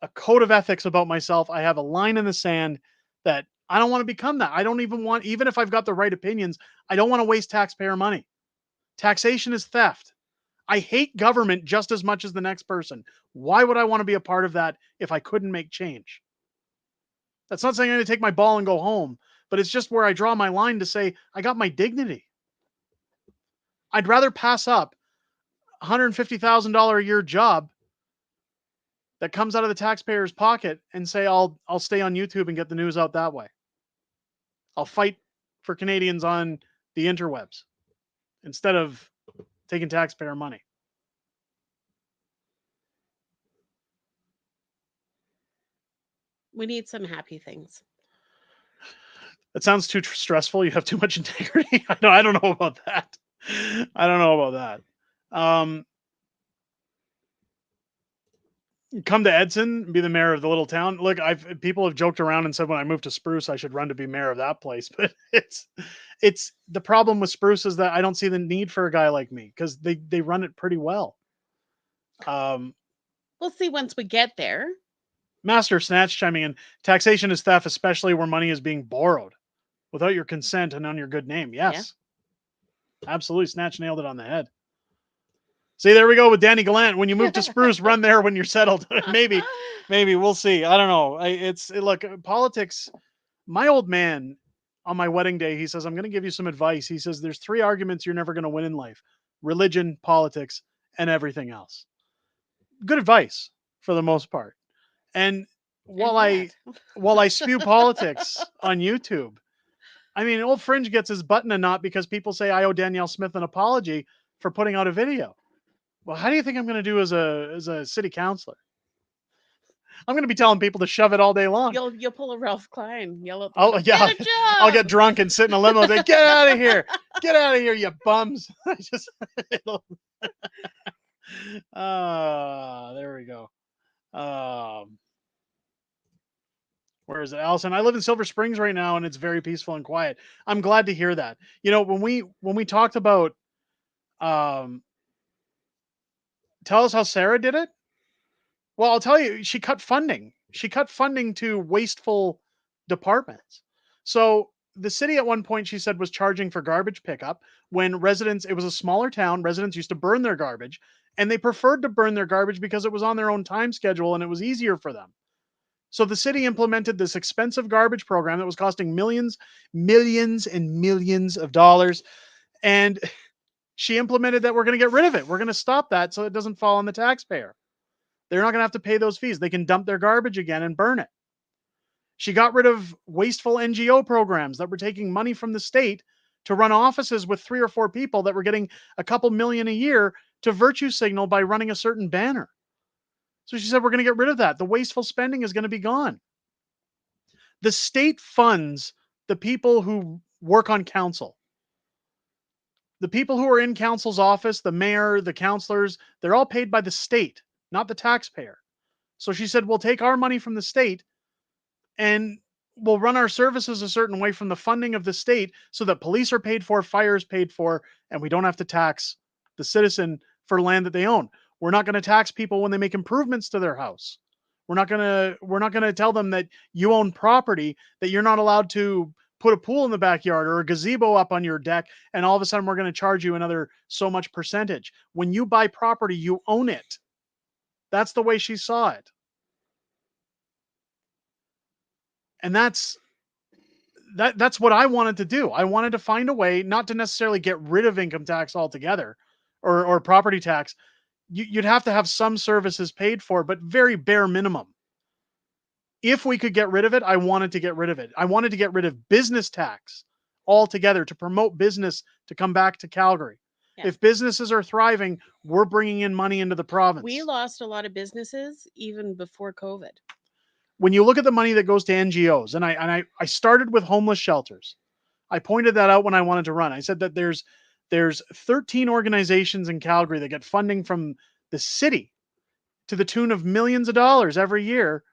a code of ethics about myself. I have a line in the sand that I don't want to become that. I don't even want, even if I've got the right opinions, I don't want to waste taxpayer money. Taxation is theft. I hate government just as much as the next person. Why would I want to be a part of that if I couldn't make change? That's not saying I'm going to take my ball and go home, but it's just where I draw my line to say, I got my dignity. I'd rather pass up $150,000 a year job that comes out of the taxpayer's pocket and say, I'll stay on YouTube and get the news out that way. I'll fight for Canadians on the interwebs instead of taking taxpayer money. We need some happy things. That sounds too stressful. You have too much integrity. I don't know about that. I don't know about that. come to Edson and be the mayor of the little town. Look, people have joked around and said when I moved to Spruce, I should run to be mayor of that place. But it's the problem with Spruce is that I don't see the need for a guy like me because they run it pretty well. We'll see once we get there. Master Snatch chiming in, taxation is theft, especially where money is being borrowed without your consent and on your good name. Yes. Absolutely. Snatch nailed it on the head. See, there we go with Danny Gallant. When you move to Spruce, run there when you're settled. maybe we'll see. I don't know. Look, politics. My old man on my wedding day, he says, I'm going to give you some advice. He says, there's 3 arguments you're never going to win in life: religion, politics, and everything else. Good advice for the most part. And while I spew politics on YouTube, I mean, old Fringe gets his butt in a knot because people say I owe Danielle Smith an apology for putting out a video. Well, how do you think I'm going to do as a city councillor? I'm going to be telling people to shove it all day long. You'll pull a Ralph Klein, yell at Oh yeah, get a job! I'll get drunk and sit in a limo and say, "Get out of here! Get out of here, you bums!" There we go. Where is it, Allison? I live in Silver Springs right now, and it's very peaceful and quiet. I'm glad to hear that. You know, when we talked about, tell us how Sarah did it. Well, I'll tell you, she cut funding. She cut funding to wasteful departments. So the city at one point, she said, was charging for garbage pickup when residents, it was a smaller town, residents used to burn their garbage, and they preferred to burn their garbage because it was on their own time schedule and it was easier for them. So the city implemented this expensive garbage program that was costing millions and millions of dollars. And she implemented that we're going to get rid of it. We're going to stop that so it doesn't fall on the taxpayer. They're not going to have to pay those fees. They can dump their garbage again and burn it. She got rid of wasteful NGO programs that were taking money from the state to run offices with 3 or 4 people that were getting a couple million a year to virtue signal by running a certain banner. So she said, we're going to get rid of that. The wasteful spending is going to be gone. The state funds the people who work on council. The people who are in council's office, the mayor, the councillors, they're all paid by the state, not the taxpayer. So she said, we'll take our money from the state and we'll run our services a certain way from the funding of the state so that police are paid for, fire is paid for, and we don't have to tax the citizen for land that they own. We're not going to tax people when they make improvements to their house. We're not going to tell them that you own property, that you're not allowed to put a pool in the backyard or a gazebo up on your deck, and all of a sudden we're going to charge you another so much percentage. When you buy property, you own it. That's the way she saw it. And that's what I wanted to do. I wanted to find a way not to necessarily get rid of income tax altogether or property tax. You'd have to have some services paid for, but very bare minimum. If we could get rid of it, I wanted to get rid of it. I wanted to get rid of business tax altogether to promote business to come back to Calgary. Yeah. If businesses are thriving, we're bringing in money into the province. We lost a lot of businesses even before COVID. When you look at the money that goes to NGOs, and I started with homeless shelters. I pointed that out when I wanted to run. I said that there's 13 organizations in Calgary that get funding from the city to the tune of millions of dollars every year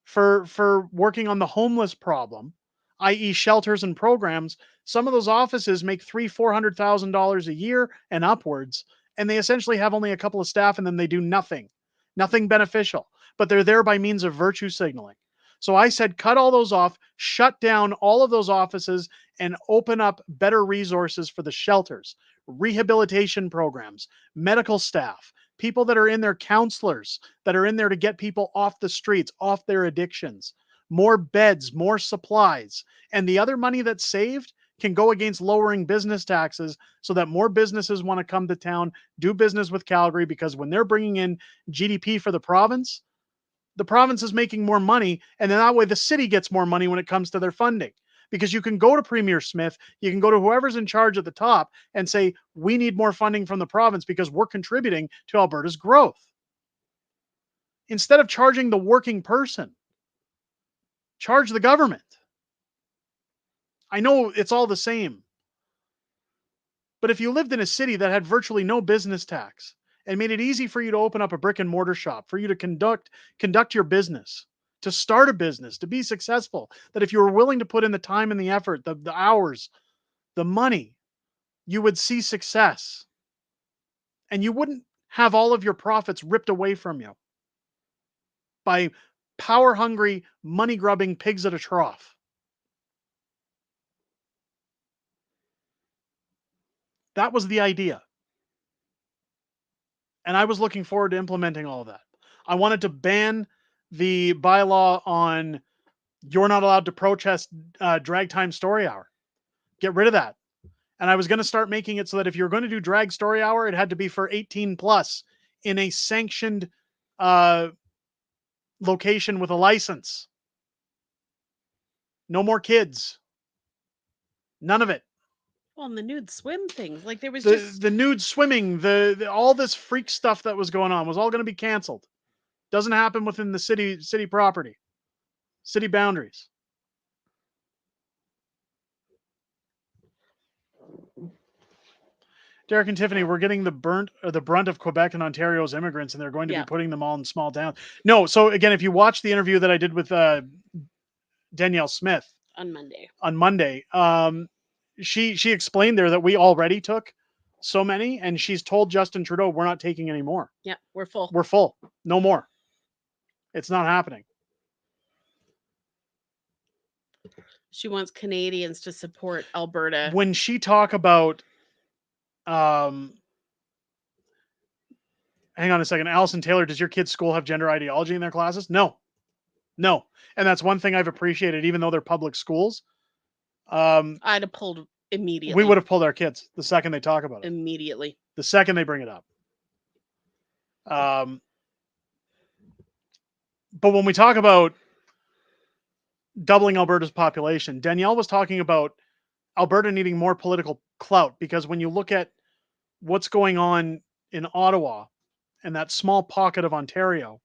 for working on the homeless problem, i.e. shelters and programs. Some of those offices make $300,000-$400,000 a year and upwards, and they essentially have only a couple of staff, and then they do nothing beneficial, but they're there by means of virtue signaling. So I said, cut all those off, shut down all of those offices, and open up better resources for the shelters, rehabilitation programs, medical staff, people that are in there, counselors that are in there to get people off the streets, off their addictions, more beds, more supplies. And the other money that's saved can go against lowering business taxes so that more businesses want to come to town, do business with Calgary, because when they're bringing in GDP for the province is making more money, and then that way the city gets more money when it comes to their funding. Because you can go to Premier Smith, you can go to whoever's in charge at the top and say, we need more funding from the province because we're contributing to Alberta's growth. Instead of charging the working person, charge the government. I know it's all the same. But if you lived in a city that had virtually no business tax and made it easy for you to open up a brick and mortar shop, for you to conduct your business, to start a business, to be successful. That if you were willing to put in the time and the effort, the hours, the money, you would see success. And you wouldn't have all of your profits ripped away from you by power hungry, money grubbing pigs at a trough. That was the idea. And I was looking forward to implementing all of that. I wanted to ban the bylaw on you're not allowed to protest drag time story hour. Get rid of that. And I was going to start making it so that if you're going to do drag story hour, it had to be for 18 plus in a sanctioned location with a license. No more kids. None of it. Well, and the nude swim things, like there was The nude swimming, the all this freak stuff that was going on was all going to be canceled. Doesn't happen within the city property, city boundaries. Derek and Tiffany, we're getting the brunt of Quebec and Ontario's immigrants, and they're going to be putting them all in small towns. No, so again, if you watch the interview that I did with Danielle Smith on Monday, she explained there that we already took so many, and she's told Justin Trudeau we're not taking any more. Yeah, we're full. We're full. No more. It's not happening. She wants Canadians to support Alberta. When she talk about, hang on a second, Allison Taylor, does your kid's school have gender ideology in their classes? No. And that's one thing I've appreciated, even though they're public schools. I'd have pulled immediately. We would have pulled our kids the second they talk about it. Immediately. The second they bring it up. But when we talk about doubling Alberta's population, Danielle was talking about Alberta needing more political clout, because when you look at what's going on in Ottawa and that small pocket of Ontario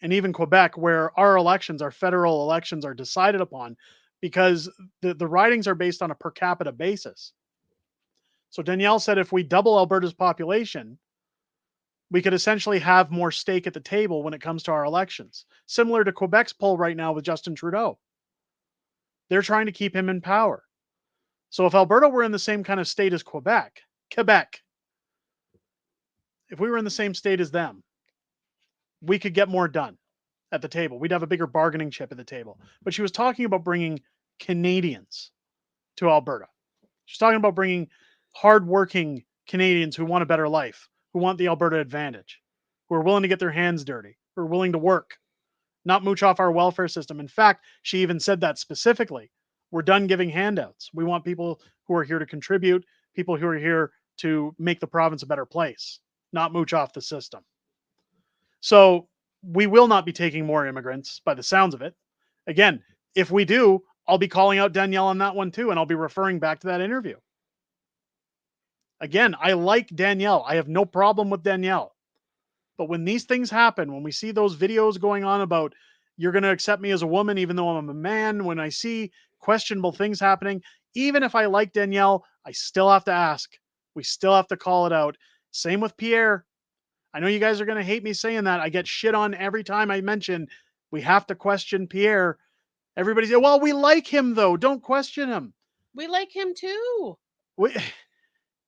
and even Quebec, where our elections, our federal elections, are decided upon, because the ridings are based on a per capita basis. So Danielle said if we double Alberta's population, we could essentially have more stake at the table when it comes to our elections. Similar to Quebec's poll right now with Justin Trudeau. They're trying to keep him in power. So if Alberta were in the same kind of state as Quebec, if we were in the same state as them, we could get more done at the table. We'd have a bigger bargaining chip at the table. But she was talking about bringing Canadians to Alberta. She's talking about bringing hardworking Canadians who want a better life, who want the Alberta advantage, who are willing to get their hands dirty, who are willing to work, not mooch off our welfare system. In fact, she even said that specifically. We're done giving handouts. We want people who are here to contribute, people who are here to make the province a better place, not mooch off the system. So we will not be taking more immigrants by the sounds of it. Again, if we do, I'll be calling out Danielle on that one too, and I'll be referring back to that interview. Again, I like Danielle. I have no problem with Danielle. But when these things happen, when we see those videos going on about you're going to accept me as a woman even though I'm a man, when I see questionable things happening, even if I like Danielle, I still have to ask. We still have to call it out. Same with Pierre. I know you guys are going to hate me saying that. I get shit on every time I mention we have to question Pierre. Everybody says, well, we like him though. Don't question him. We like him too.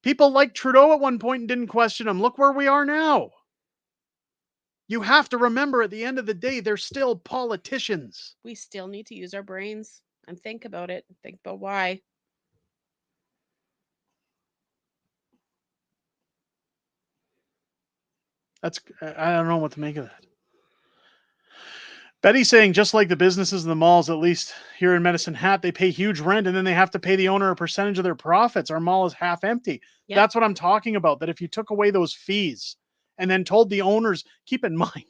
People liked Trudeau at one point and didn't question him. Look where we are now. You have to remember, at the end of the day, they're still politicians. We still need to use our brains and think about it. Think about why. I don't know what to make of that. Betty's saying, just like the businesses and the malls, at least here in Medicine Hat, they pay huge rent and then they have to pay the owner a percentage of their profits. Our mall is half empty. Yep. That's what I'm talking about. That if you took away those fees and then told the owners, keep in mind,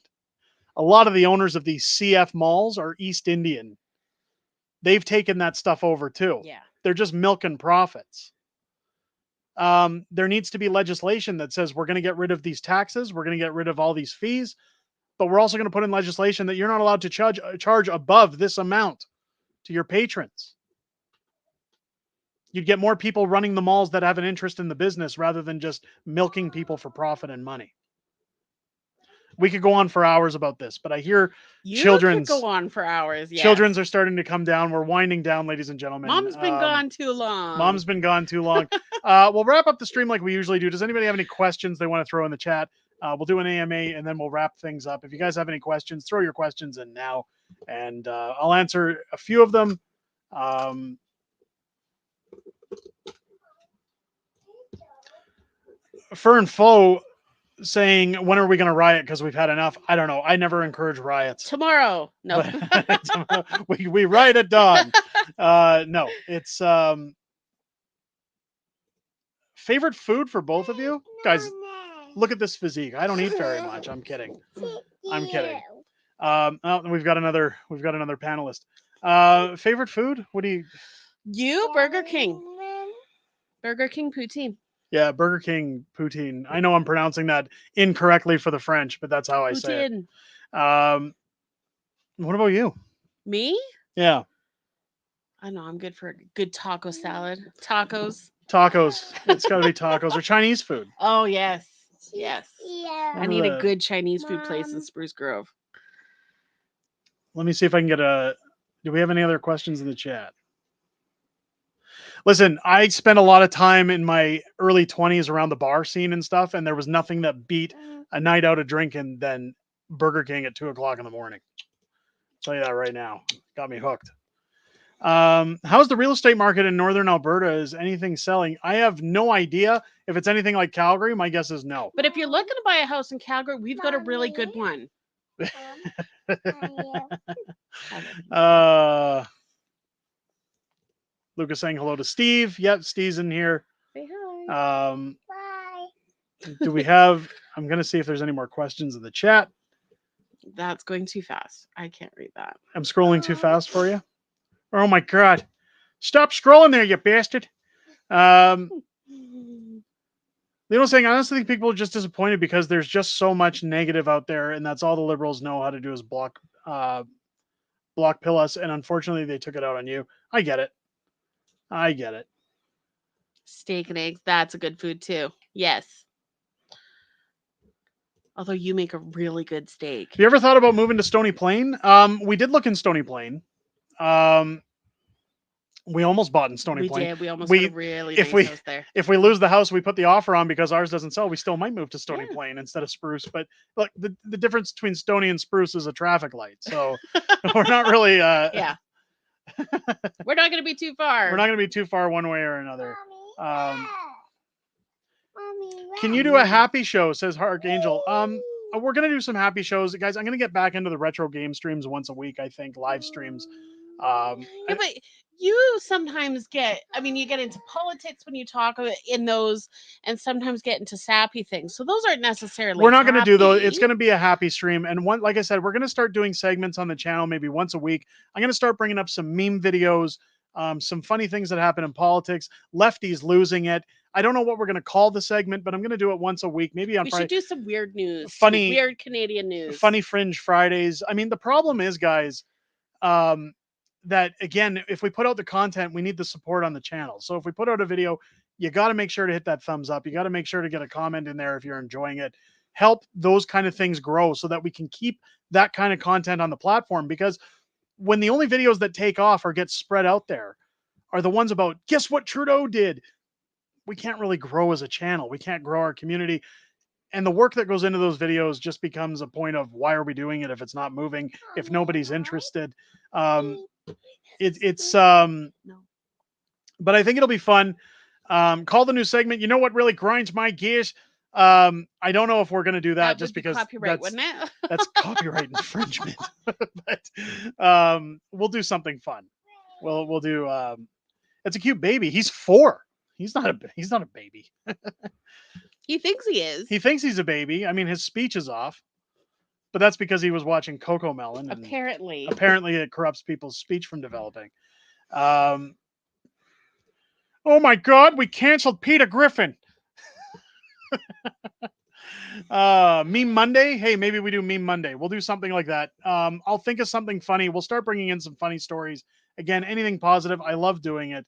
a lot of the owners of these CF malls are East Indian. They've taken that stuff over too. Yeah. They're just milking profits. There needs to be legislation that says we're going to get rid of these taxes. We're going to get rid of all these fees. But we're also going to put in legislation that you're not allowed to charge above this amount to your patrons. You'd get more people running the malls that have an interest in the business rather than just milking people for profit and money. We could go on for hours about this, but I hear You children's could go on for hours. Yes. children's are starting to come down. We're winding down, ladies and gentlemen. Mom's been gone too long. Mom's been gone too long. We'll wrap up the stream like we usually do. Does anybody have any questions they want to throw in the chat? We'll do an AMA and then we'll wrap things up. If you guys have any questions, throw your questions in now, and I'll answer a few of them. Fern Foe saying, when are we going to riot because we've had enough? I don't know. I never encourage riots. Tomorrow. No. we riot at dawn. No, it's favorite food for both of you? Guys, look at this physique. I don't eat very much. I'm kidding. I'm kidding. Oh, we've got another panelist. Favorite food? What do you Burger King. Burger King poutine. Yeah, Burger King poutine. I know I'm pronouncing that incorrectly for the French, but that's how I say it. What about you? Me? Yeah. I know I'm good for a good taco salad. Tacos. It's got to be tacos or Chinese food. Oh, yes. Yes. Yeah. I need a good Chinese food place in Spruce Grove. Let me see if I can get do we have any other questions in the chat? Listen, I spent a lot of time in my early 20s around the bar scene and stuff, and there was nothing that beat a night out of drinking than Burger King at 2 o'clock in the morning. I'll tell you that right now. Got me hooked. How's the real estate market in Northern Alberta? Is anything selling? I have no idea. If it's anything like Calgary, my guess is no. But if you're looking to buy a house in Calgary, we've got a really good one. Lucas saying hello to Steve. Yep, Steve's in here. Say hi. Bye. Do we have? I'm going to see if there's any more questions in the chat. That's going too fast. I can't read that. I'm scrolling too fast for you. Oh my God! Stop scrolling there, you bastard. Leo's saying, I honestly think people are just disappointed because there's just so much negative out there, and that's all the liberals know how to do is block pill us, and unfortunately they took it out on you. I get it. Steak and eggs, that's a good food too. Yes. Although you make a really good steak. Have you ever thought about moving to Stony Plain? We did look in Stony Plain. We almost bought in Stony Plain. We did. We almost got a really nice house there. If we lose the house we put the offer on because ours doesn't sell, we still might move to Stony Plain instead of Spruce. But look, the difference between Stony and Spruce is a traffic light. So we're not really... yeah. We're not going to be too far. We're not going to be too far one way or another. Can you do a happy show, says Archangel. We're going to do some happy shows. Guys, I'm going to get back into the retro game streams once a week, I think, live streams. Yeah, but you sometimes you get into politics when you talk in those, and sometimes get into sappy things. So those aren't necessarily. We're not going to do those. It's going to be a happy stream. And like I said, we're going to start doing segments on the channel maybe once a week. I'm going to start bringing up some meme videos, some funny things that happen in politics. Lefties losing it. I don't know what we're going to call the segment, but I'm going to do it once a week. Maybe on Friday. We should do some weird news. Funny, weird Canadian news. Funny Fringe Fridays. I mean, the problem is, guys, that again, if we put out the content, we need the support on the channel. So if we put out a video, you got to make sure to hit that thumbs up. You got to make sure to get a comment in there if you're enjoying it. Help those kind of things grow so that we can keep that kind of content on the platform. Because when the only videos that take off or get spread out there are the ones about, guess what Trudeau did? We can't really grow as a channel. We can't grow our community. And the work that goes into those videos just becomes a point of, why are we doing it if it's not moving, if nobody's interested? But I think it'll be fun. Call the new segment. You know what really grinds my gears? I don't know if we're going to do that just because copyright, wouldn't it? That's copyright infringement. But we'll do something fun. We'll do. It's a cute baby. He's 4. He's not a baby. He thinks he is. He thinks he's a baby. I mean, his speech is off. But that's because he was watching Coco Melon. And apparently it corrupts people's speech from developing. Oh my God, we canceled Peter Griffin. Meme Monday. Hey, maybe we do Meme Monday. We'll do something like that. I'll think of something funny. We'll start bringing in some funny stories. Again, anything positive. I love doing it.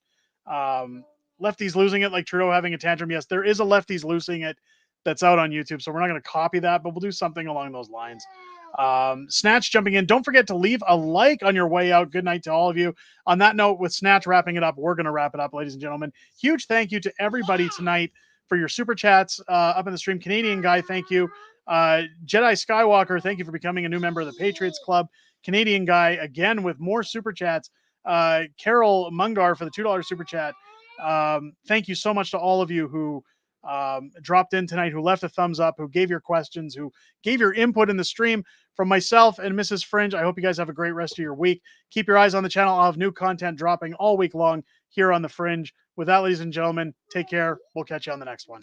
Lefties losing it like Trudeau having a tantrum. Yes, there is a lefties losing it. that's out on YouTube. So we're not going to copy that, but we'll do something along those lines. Snatch jumping in. Don't forget to leave a like on your way out. Good night to all of you. On that note, with Snatch wrapping it up, we're going to wrap it up, ladies and gentlemen. Huge thank you to everybody tonight for your super chats up in the stream. Canadian Guy, thank you. Jedi Skywalker, thank you for becoming a new member of the Patriots Club. Canadian Guy, again, with more super chats. Carol Mungar for the $2 super chat. Thank you so much to all of you who dropped in tonight, who left a thumbs up, who gave your questions, who gave your input in the stream. From myself and Mrs. Fringe, I hope you guys have a great rest of your week. Keep your eyes on the channel. I'll have new content dropping all week long here on The Fringe. With that, ladies and gentlemen, take care. We'll catch you on the next one.